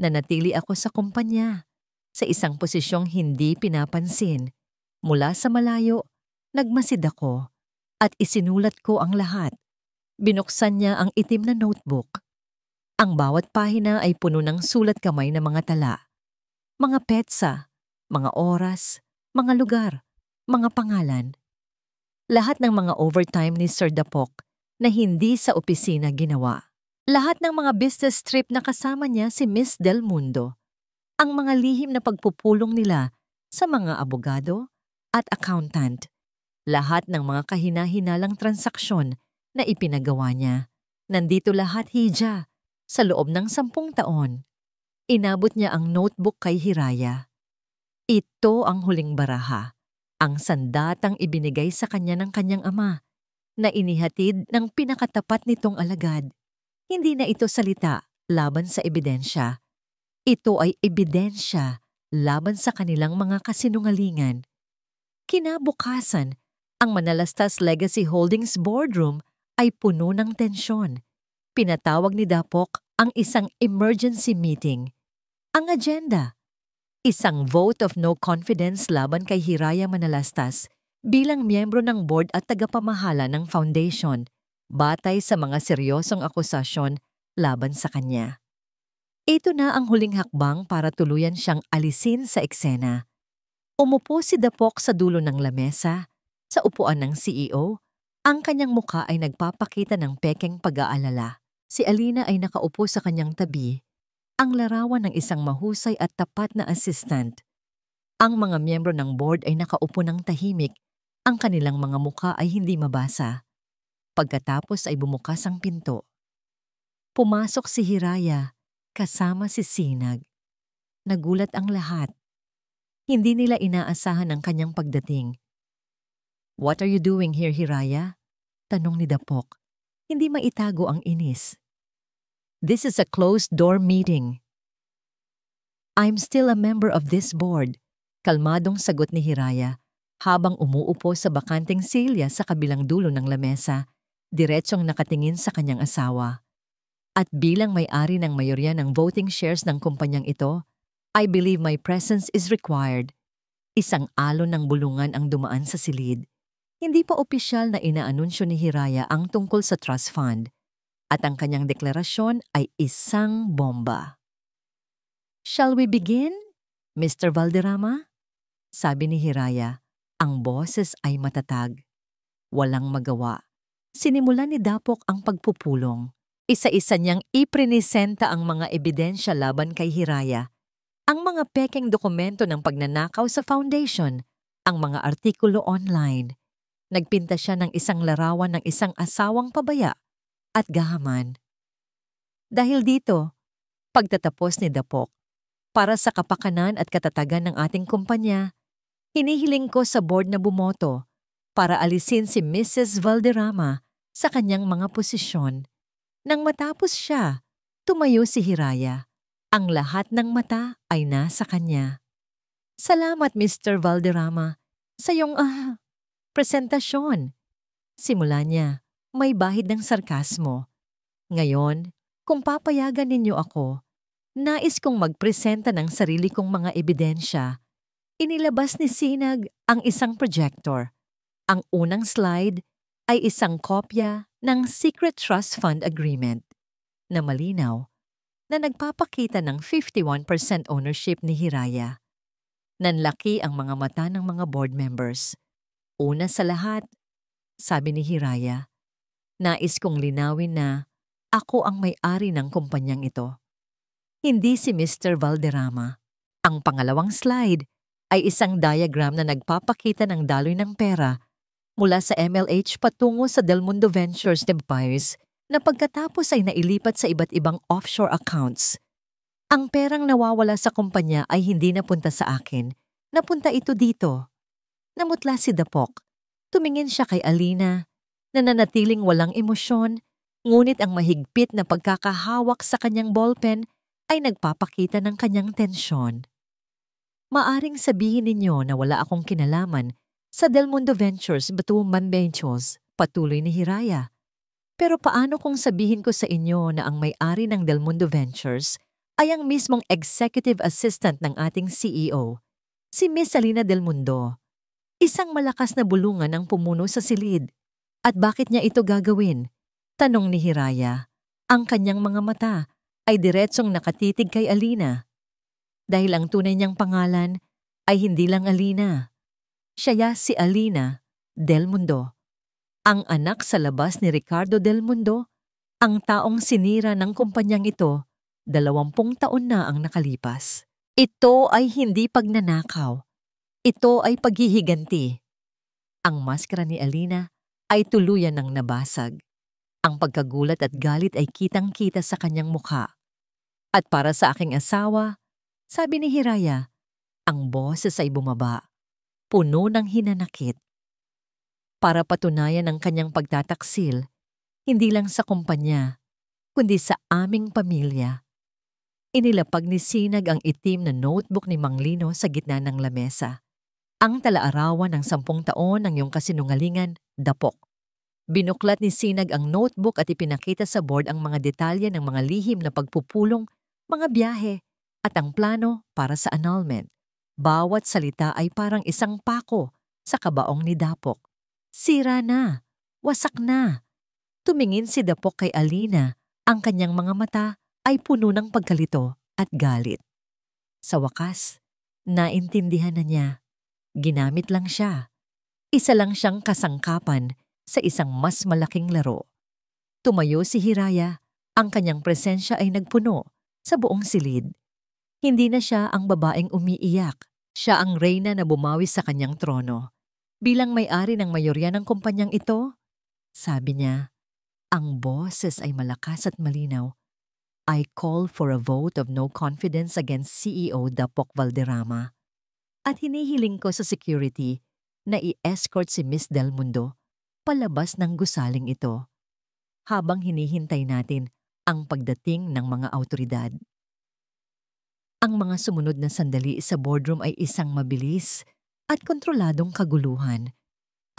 "Nanatili ako sa kumpanya, sa isang posisyong hindi pinapansin. Mula sa malayo, nagmasid ako at isinulat ko ang lahat." Binuksan niya ang itim na notebook. Ang bawat pahina ay puno ng sulat kamay na mga tala. Mga petsa, mga oras, mga lugar, mga pangalan. Lahat ng mga overtime ni Sir Dapok na hindi sa opisina ginawa. Lahat ng mga business trip na kasama niya si Miss Del Mundo. Ang mga lihim na pagpupulong nila sa mga abogado at accountant. Lahat ng mga kahina-hinalang transaksyon na ipinagawa niya. Nandito lahat, Hija, sa loob ng 10 taon. Inabot niya ang notebook kay Hiraya. Ito ang huling baraha, ang sandatang ibinigay sa kanya ng kanyang ama, na inihatid ng pinakatapat nitong alagad. Hindi na ito salita laban sa ebidensya. Ito ay ebidensya laban sa kanilang mga kasinungalingan. Kinabukasan, ang Manalastas Legacy Holdings boardroom ay puno ng tensyon. Pinatawag ni Dapok ang isang emergency meeting. Ang agenda, isang vote of no confidence laban kay Hiraya Manalastas bilang miyembro ng board at tagapamahala ng foundation, batay sa mga seryosong akusasyon laban sa kanya. Ito na ang huling hakbang para tuluyan siyang alisin sa eksena. Umupo si Dapok sa dulo ng lamesa, sa upuan ng CEO. Ang kanyang muka ay nagpapakita ng pekeng pag-aalala. Si Alina ay nakaupo sa kanyang tabi, ang larawan ng isang mahusay at tapat na assistant. Ang mga miyembro ng board ay nakaupo ng tahimik, ang kanilang mga muka ay hindi mabasa. Pagkatapos ay bumukas ang pinto. Pumasok si Hiraya, kasama si Sinag. Nagulat ang lahat. Hindi nila inaasahan ang kanyang pagdating. "What are you doing here, Hiraya?" tanong ni Dapok. Hindi maitago ang inis. "This is a closed-door meeting." "I'm still a member of this board," kalmadong sagot ni Hiraya, habang umuupo sa bakanting silya sa kabilang dulo ng lamesa, diretsong nakatingin sa kanyang asawa. "At bilang may-ari ng mayorya ng voting shares ng kumpanyang ito, I believe my presence is required." Isang alon ng bulungan ang dumaan sa silid. Hindi pa opisyal na inaanunsyo ni Hiraya ang tungkol sa trust fund, at ang kanyang deklarasyon ay isang bomba. "Shall we begin, Mr. Valderrama?" Sabi ni Hiraya. Ang boses ay matatag. Walang magawa. Sinimulan ni Dapok ang pagpupulong. Isa-isa niyang iprinisenta ang mga ebidensya laban kay Hiraya. Ang mga pekeng dokumento ng pagnanakaw sa foundation, ang mga artikulo online. Nagpinta siya ng isang larawan ng isang asawang pabaya at gahaman. Dahil dito, pagtatapos ni Dapok, para sa kapakanan at katatagan ng ating kumpanya, hinihiling ko sa board na bumoto para alisin si Mrs. Valderrama sa kanyang mga posisyon. Nang matapos siya, tumayo si Hiraya. Ang lahat ng mata ay nasa kanya. "Salamat, Mr. Valderrama, sa iyong presentasyon." Simula niya, may bahid ng sarkasmo. "Ngayon, kung papayagan ninyo ako, nais kong magpresenta ng sarili kong mga ebidensya." Inilabas ni Sinag ang isang projector. Ang unang slide ay isang kopya ng Secret Trust Fund Agreement na malinaw na nagpapakita ng 51% ownership ni Hiraya. Nanlaki ang mga mata ng mga board members. "Una sa lahat," sabi ni Hiraya, Nais kong linawin na ako ang may-ari ng kumpanyang ito. Hindi si Mr. Valderrama. Ang pangalawang slide ay isang diagram na nagpapakita ng daloy ng pera mula sa MLH patungo sa Del Mundo Ventures Empires na pagkatapos ay nailipat sa iba't ibang offshore accounts. Ang perang nawawala sa kumpanya ay hindi napunta sa akin. Napunta ito dito. Namutla si Dapok. Tumingin siya kay Alina, na nanatiling walang emosyon, ngunit ang mahigpit na pagkakahawak sa kanyang ballpen ay nagpapakita ng kanyang tensyon. Maaring sabihin ninyo na wala akong kinalaman sa Del Mundo Ventures Batuman Ventures, patuloy ni Hiraya. Pero paano kung sabihin ko sa inyo na ang may-ari ng Del Mundo Ventures ay ang mismong executive assistant ng ating CEO, si Miss Alina Del Mundo. Isang malakas na bulungan ang pumuno sa silid. At bakit niya ito gagawin? Tanong ni Hiraya. Ang kanyang mga mata ay diretsong nakatitig kay Alina. Dahil ang tunay niyang pangalan ay hindi lang Alina. Siya si Alina Del Mundo. Ang anak sa labas ni Ricardo Del Mundo, ang taong sinira ng kumpanyang ito, 20 taon na ang nakalipas. Ito ay hindi pagnanakaw. Ito ay paghihiganti. Ang maskara ni Alina ay tuluyan ng nabasag. Ang pagkagulat at galit ay kitang-kita sa kanyang mukha. At para sa aking asawa, sabi ni Hiraya, ang boses ay bumaba, puno ng hinanakit. Para patunayan ang kanyang pagtataksil, hindi lang sa kumpanya, kundi sa aming pamilya. Inilapag ni Sinag ang itim na notebook ni Mang Lino sa gitna ng lamesa. Ang talaarawan ng 10 taon ng iyong kasinungalingan, Dapok. Binuklat ni Sinag ang notebook at ipinakita sa board ang mga detalye ng mga lihim na pagpupulong, mga biyahe, at ang plano para sa annulment. Bawat salita ay parang isang pako sa kabaong ni Dapok. Sira na, wasak na. Tumingin si Dapok kay Alina, ang kanyang mga mata ay puno ng pagkalito at galit. Sa wakas, naintindihan na niya. Ginamit lang siya. Isa lang siyang kasangkapan sa isang mas malaking laro. Tumayo si Hiraya, ang kanyang presensya ay nagpuno sa buong silid. Hindi na siya ang babaeng umiiyak, siya ang reyna na bumawi sa kanyang trono. Bilang may-ari ng mayorya ng kumpanyang ito, sabi niya, ang boses ay malakas at malinaw. I call for a vote of no confidence against CEO Dapok Valderrama. At hinihiling ko sa security na i-escort si Miss Del Mundo palabas ng gusaling ito habang hinihintay natin ang pagdating ng mga awtoridad. Ang mga sumunod na sandali sa boardroom ay isang mabilis at kontroladong kaguluhan.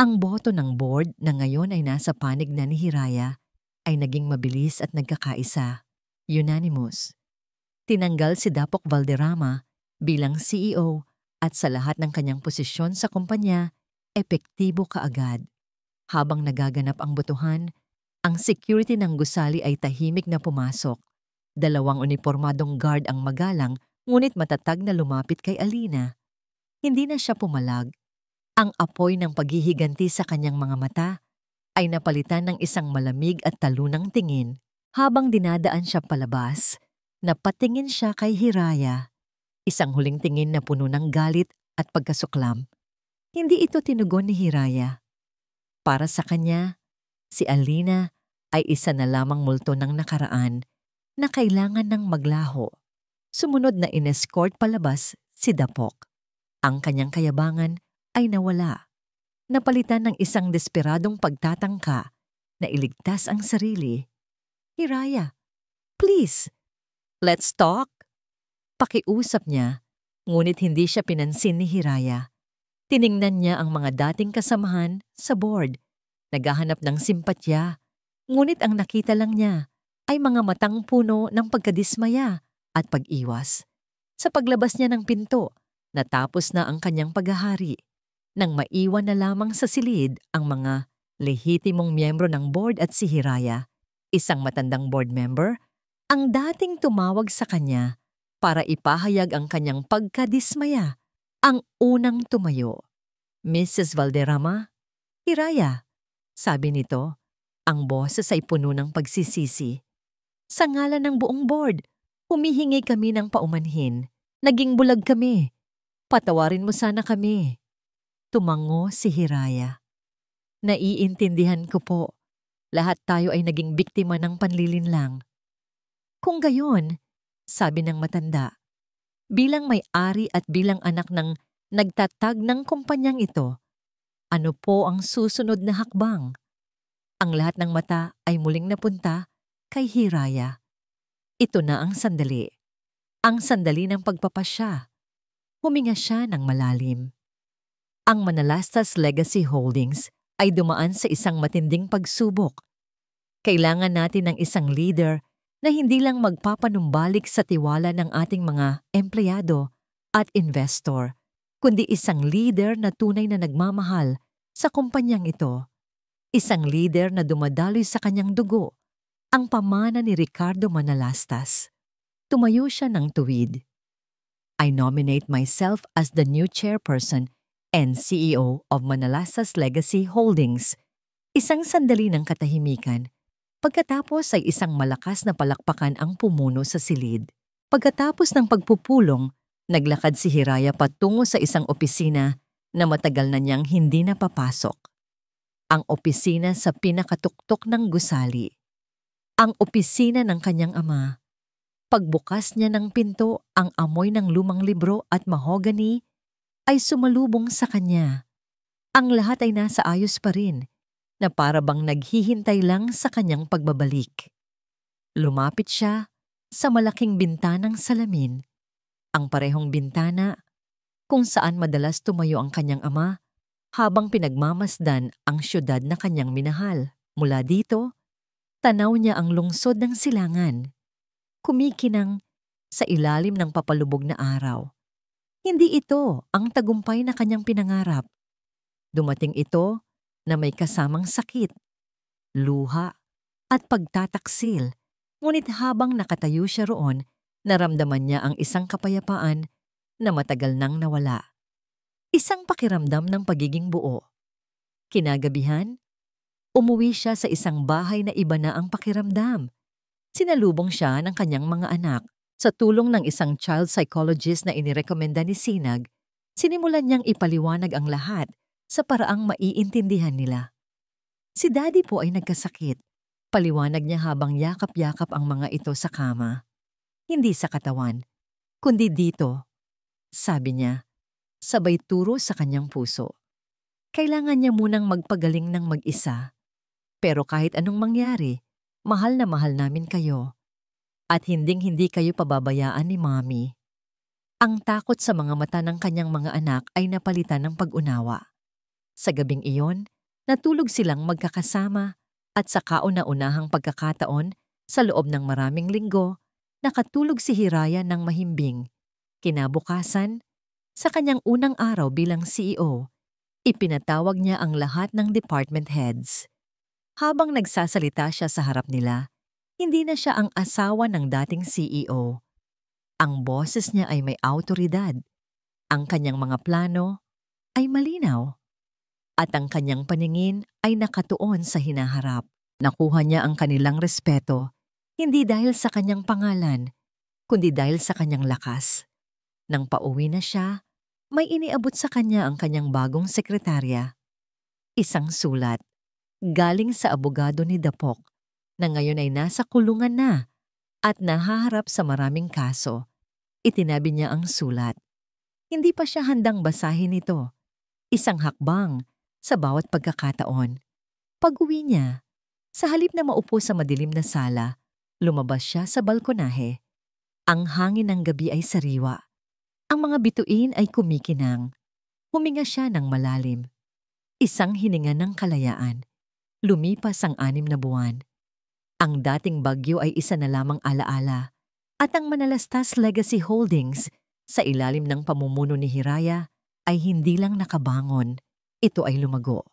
Ang boto ng board na ngayon ay nasa panig na ni Hiraya ay naging mabilis at nagkakaisa, unanimous. Tinanggal si Dapok Valderrama bilang CEO at sa lahat ng kanyang posisyon sa kumpanya, epektibo kaagad. Habang nagaganap ang botohan, ang security ng gusali ay tahimik na pumasok. 2 unipormadong guard ang magalang ngunit matatag na lumapit kay Alina. Hindi na siya pumalag. Ang apoy ng paghihiganti sa kanyang mga mata ay napalitan ng isang malamig at talunang tingin. Habang dinadaan siya palabas, napatingin siya kay Hiraya. Isang huling tingin na puno ng galit at pagkasuklam. Hindi ito tinugon ni Hiraya. Para sa kanya, si Alina ay isa na lamang multo ng nakaraan na kailangan ng maglaho. Sumunod na inescort palabas si Dapok. Ang kanyang kayabangan ay nawala. Napalitan ng isang desperadong pagtatangka na iligtas ang sarili. Hiraya, please, let's talk. Pakiusap niya, ngunit hindi siya pinansin ni Hiraya. Tiningnan niya ang mga dating kasamahan sa board. Naghahanap ng simpatya, ngunit ang nakita lang niya ay mga matang puno ng pagkadismaya at pag-iwas. Sa paglabas niya ng pinto, natapos na ang kanyang paghahari. Nang maiwan na lamang sa silid ang mga lehitimong miyembro ng board at si Hiraya, isang matandang board member, ang dating tumawag sa kanya para ipahayag ang kanyang pagkadismaya, ang unang tumayo. Mrs. Valderrama, Hiraya, sabi nito, Ang boses ay puno ng pagsisisi. Sa ngalan ng buong board, humihingi kami ng paumanhin. Naging bulag kami. Patawarin mo sana kami. Tumango si Hiraya. Naiintindihan ko po. Lahat tayo ay naging biktima ng panlilinlang. Kung gayon, sabi ng matanda, bilang may-ari at bilang anak ng nagtatag ng kumpanyang ito, ano po ang susunod na hakbang? Ang lahat ng mata ay muling napunta kay Hiraya. Ito na ang sandali. Ang sandali ng pagpapasya. Huminga siya ng malalim. Ang Manalastas Legacy Holdings ay dumaan sa isang matinding pagsubok. Kailangan natin ng isang leader na hindi lang magpapanumbalik sa tiwala ng ating mga empleyado at investor, kundi isang leader na tunay na nagmamahal sa kumpanyang ito. Isang leader na dumadaloy sa kanyang dugo, ang pamana ni Ricardo Manalastas. Tumayo siya ng tuwid. I nominate myself as the new chairperson and CEO of Manalastas Legacy Holdings. Isang sandali ng katahimikan. Pagkatapos ay isang malakas na palakpakan ang pumuno sa silid. Pagkatapos ng pagpupulong, naglakad si Hiraya patungo sa isang opisina na matagal na niyang hindi napapasok. Ang opisina sa pinakatuktok ng gusali. Ang opisina ng kanyang ama. Pagbukas niya ng pinto, ang amoy ng lumang libro at mahogany ay sumalubong sa kanya. Ang lahat ay nasa ayos pa rin, na para bang naghihintay lang sa kanyang pagbabalik. Lumapit siya sa malaking bintanang salamin. Ang parehong bintana kung saan madalas tumayo ang kanyang ama habang pinagmamasdan ang syudad na kanyang minahal. Mula dito, tanaw niya ang lungsod ng silangan. Kumikinang sa ilalim ng papalubog na araw. Hindi ito ang tagumpay na kanyang pinangarap. Dumating ito na may kasamang sakit, luha, at pagtataksil. Ngunit habang nakatayo siya roon, naramdaman niya ang isang kapayapaan na matagal nang nawala. Isang pakiramdam ng pagiging buo. Kinagabihan, umuwi siya sa isang bahay na iba na ang pakiramdam. Sinalubong siya ng kanyang mga anak. Sa tulong ng isang child psychologist na inirekomenda ni Sinag, sinimulan niyang ipaliwanag ang lahat sa paraang maiintindihan nila. Si Daddy po ay nagkasakit. Paliwanag niya habang yakap-yakap ang mga ito sa kama. Hindi sa katawan, kundi dito, sabi niya, sabay turo sa kanyang puso. Kailangan niya munang magpagaling ng mag-isa. Pero kahit anong mangyari, mahal na mahal namin kayo. At hinding-hindi kayo pababayaan ni Mommy. Ang takot sa mga mata ng kanyang mga anak ay napalitan ng pag-unawa. Sa gabing iyon, natulog silang magkakasama at sa kauna-unahang pagkakataon sa loob ng maraming linggo, nakatulog si Hiraya ng mahimbing. Kinabukasan, sa kanyang unang araw bilang CEO, ipinatawag niya ang lahat ng department heads. Habang nagsasalita siya sa harap nila, hindi na siya ang asawa ng dating CEO. Ang boses niya ay may awtoridad. Ang kanyang mga plano ay malinaw. At ang kanyang paningin ay nakatuon sa hinaharap. Nakuha niya ang kanilang respeto, hindi dahil sa kanyang pangalan, kundi dahil sa kanyang lakas. Nang pauwi na siya, may iniabot sa kanya ang kanyang bagong sekretarya. Isang sulat, galing sa abogado ni Dapok, na ngayon ay nasa kulungan na at nahaharap sa maraming kaso. Itinabi niya ang sulat. Hindi pa siya handang basahin ito. Isang hakbang sa bawat pagkakataon. Pag-uwi niya, sa halip na maupo sa madilim na sala, lumabas siya sa balkonahe. Ang hangin ng gabi ay sariwa. Ang mga bituin ay kumikinang. Huminga siya ng malalim. Isang hininga ng kalayaan. Lumipas ang 6 na buwan. Ang dating bagyo ay isa na lamang alaala at ang Manalastas Legacy Holdings sa ilalim ng pamumuno ni Hiraya ay hindi lang nakabangon, ito ay lumago.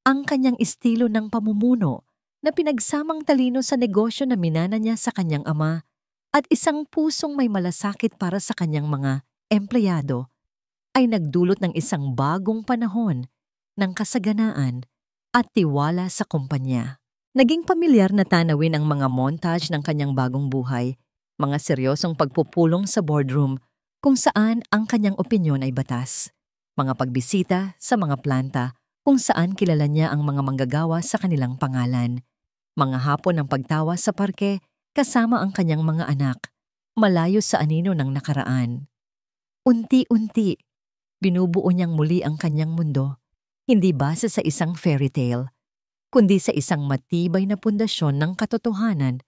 Ang kanyang estilo ng pamumuno na pinagsamang talino sa negosyo na minana niya sa kanyang ama at isang pusong may malasakit para sa kanyang mga empleyado ay nagdulot ng isang bagong panahon ng kasaganaan at tiwala sa kumpanya. Naging pamilyar na tanawin ang mga montage ng kanyang bagong buhay, mga seryosong pagpupulong sa boardroom kung saan ang kanyang opinyon ay batas, mga pagbisita sa mga planta kung saan kilala niya ang mga manggagawa sa kanilang pangalan, mga hapon ng pagtawa sa parke kasama ang kanyang mga anak, malayo sa anino ng nakaraan. Unti-unti, binubuo niyang muli ang kanyang mundo, hindi base sa isang fairy tale, kundi sa isang matibay na pundasyon ng katotohanan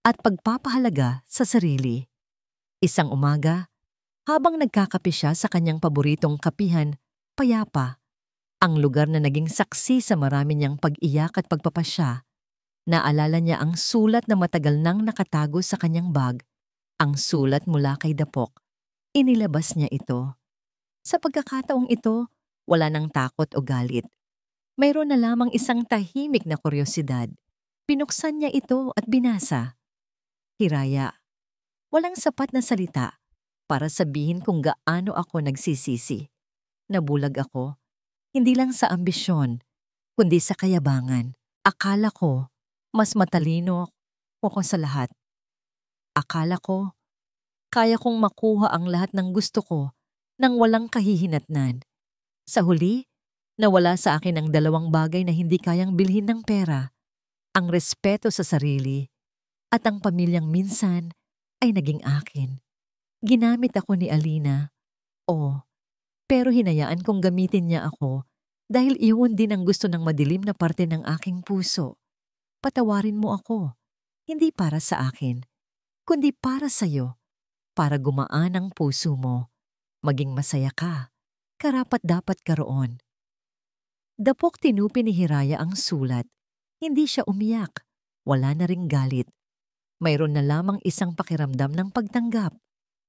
at pagpapahalaga sa sarili. Isang umaga, habang nagkakape siya sa kanyang paboritong kapihan, payapa, ang lugar na naging saksi sa marami niyang pag-iyak at pagpapasya, naalala niya ang sulat na matagal nang nakatago sa kanyang bag, ang sulat mula kay Dapok. Inilabas niya ito. Sa pagkakataong ito, wala nang takot o galit. Mayroon na lamang isang tahimik na kuryosidad. Pinuksan niya ito at binasa. Hiraya, walang sapat na salita para sabihin kung gaano ako nagsisisi. Nabulag ako, hindi lang sa ambisyon, kundi sa kayabangan. Akala ko, mas matalino ako sa lahat. Akala ko, kaya kong makuha ang lahat ng gusto ko nang walang kahihinatnan. Sa huli, nawala sa akin ang dalawang bagay na hindi kayang bilhin ng pera, ang respeto sa sarili at ang pamilyang minsan ay naging akin. Ginamit ako ni Alina. Pero hinayaan kong gamitin niya ako dahil iyon din ang gusto ng madilim na parte ng aking puso. Patawarin mo ako, hindi para sa akin, kundi para sa'yo, para gumaan ang puso mo. Maging masaya ka, karapat-dapat ka roon. Dapok tinupi ni Hiraya ang sulat. Hindi siya umiyak, wala na ring galit. Mayroon na lamang isang pakiramdam ng pagtanggap.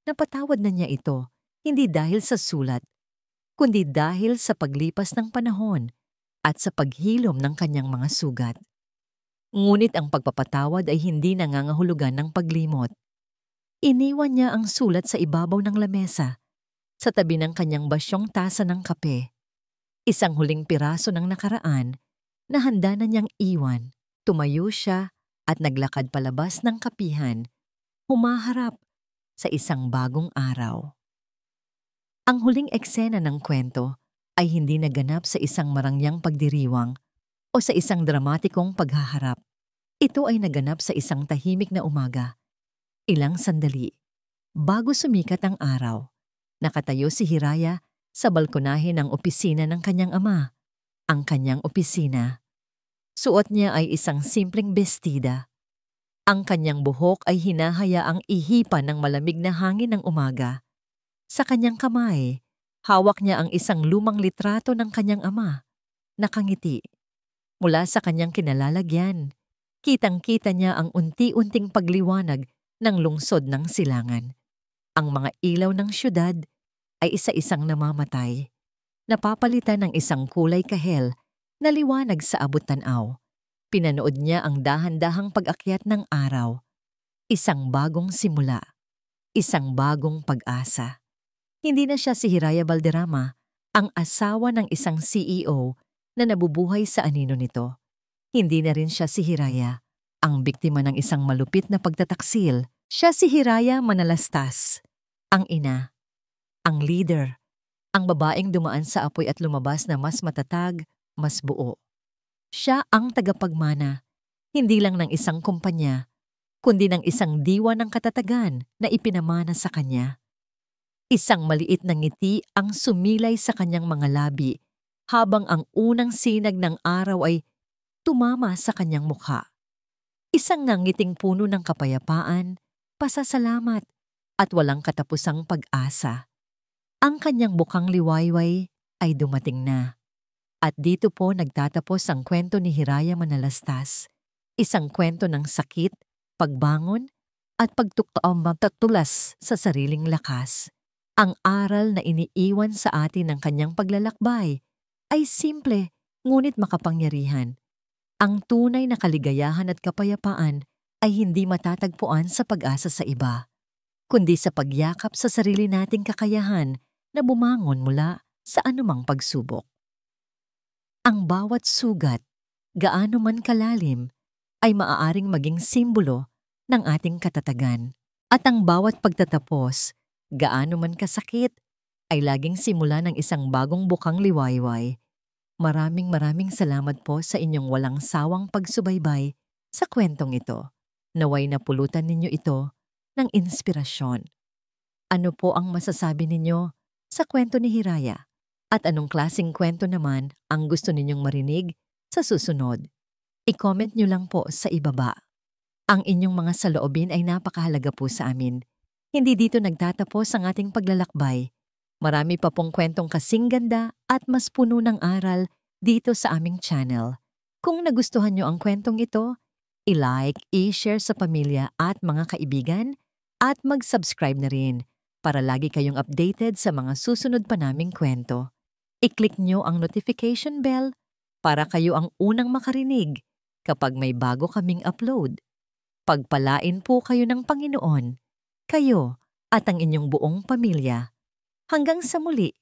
Napatawad na niya ito, hindi dahil sa sulat, kundi dahil sa paglipas ng panahon at sa paghilom ng kanyang mga sugat. Ngunit ang pagpapatawad ay hindi nangangahulugan ng paglimot. Iniwan niya ang sulat sa ibabaw ng lamesa, sa tabi ng kanyang basyong tasa ng kape. Isang huling piraso ng nakaraan na handa na niyang iwan. Tumayo siya at naglakad palabas ng kapihan, humaharap sa isang bagong araw. Ang huling eksena ng kwento ay hindi naganap sa isang marangyang pagdiriwang o sa isang dramatikong paghaharap. Ito ay naganap sa isang tahimik na umaga. Ilang sandali, bago sumikat ang araw, nakatayo si Hiraya sa balkonahe ng opisina ng kanyang ama, ang kanyang opisina. Suot niya ay isang simpleng bestida. Ang kanyang buhok ay hinahayaang ihipan ng malamig na hangin ng umaga. Sa kanyang kamay, hawak niya ang isang lumang litrato ng kanyang ama. Nakangiti. Mula sa kanyang kinalalagyan, kitang-kita niya ang unti-unting pagliwanag ng lungsod ng silangan. Ang mga ilaw ng syudad ay isa-isang namamatay. Napapalitan ng isang kulay kahel na liwanag sa abot-tanaw. Pinanood niya ang dahan-dahang pag-akyat ng araw. Isang bagong simula. Isang bagong pag-asa. Hindi na siya si Hiraya Valderrama, ang asawa ng isang CEO na nabubuhay sa anino nito. Hindi na rin siya si Hiraya, ang biktima ng isang malupit na pagtataksil. Siya si Hiraya Manalastas, ang ina, ang leader, ang babaeng dumaan sa apoy at lumabas na mas matatag, mas buo. Siya ang tagapagmana, hindi lang ng isang kumpanya, kundi ng isang diwa ng katatagan na ipinamana sa kanya. Isang maliit na ngiti ang sumilay sa kanyang mga labi habang ang unang sinag ng araw ay tumama sa kanyang mukha. Isang nangiting puno ng kapayapaan, pasasalamat at walang katapusang pag-asa. Ang kanyang bukang liwayway ay dumating na. At dito po nagtatapos ang kwento ni Hiraya Manalastas. Isang kwento ng sakit, pagbangon at pagtutulas sa sariling lakas. Ang aral na iniiwan sa atin ng kanyang paglalakbay ay simple ngunit makapangyarihan. Ang tunay na kaligayahan at kapayapaan ay hindi matatagpuan sa pag-asa sa iba, kundi sa pagyakap sa sarili nating kakayahan na bumangon mula sa anumang pagsubok. Ang bawat sugat, gaano man kalalim, ay maaaring maging simbolo ng ating katatagan. At ang bawat pagtatapos, gaano man kasakit, ay laging simula ng isang bagong bukang liwayway. Maraming salamat po sa inyong walang sawang pagsubaybay sa kwentong ito. Naway napulutan ninyo ito ng inspirasyon. Ano po ang masasabi ninyo sa kwento ni Hiraya? At anong klaseng kwento naman ang gusto ninyong marinig sa susunod? I-comment nyo lang po sa ibaba. Ang inyong mga saloobin ay napakahalaga po sa amin. Hindi dito nagtatapos ang ating paglalakbay. Marami pa pong kwentong kasing ganda at mas puno ng aral dito sa aming channel. Kung nagustuhan nyo ang kwentong ito, i-like, i-share sa pamilya at mga kaibigan at mag-subscribe na rin para lagi kayong updated sa mga susunod pa naming kwento. I-click nyo ang notification bell para kayo ang unang makarinig kapag may bago kaming upload. Pagpalain po kayo ng Panginoon, kayo at ang inyong buong pamilya. Hanggang sa muli.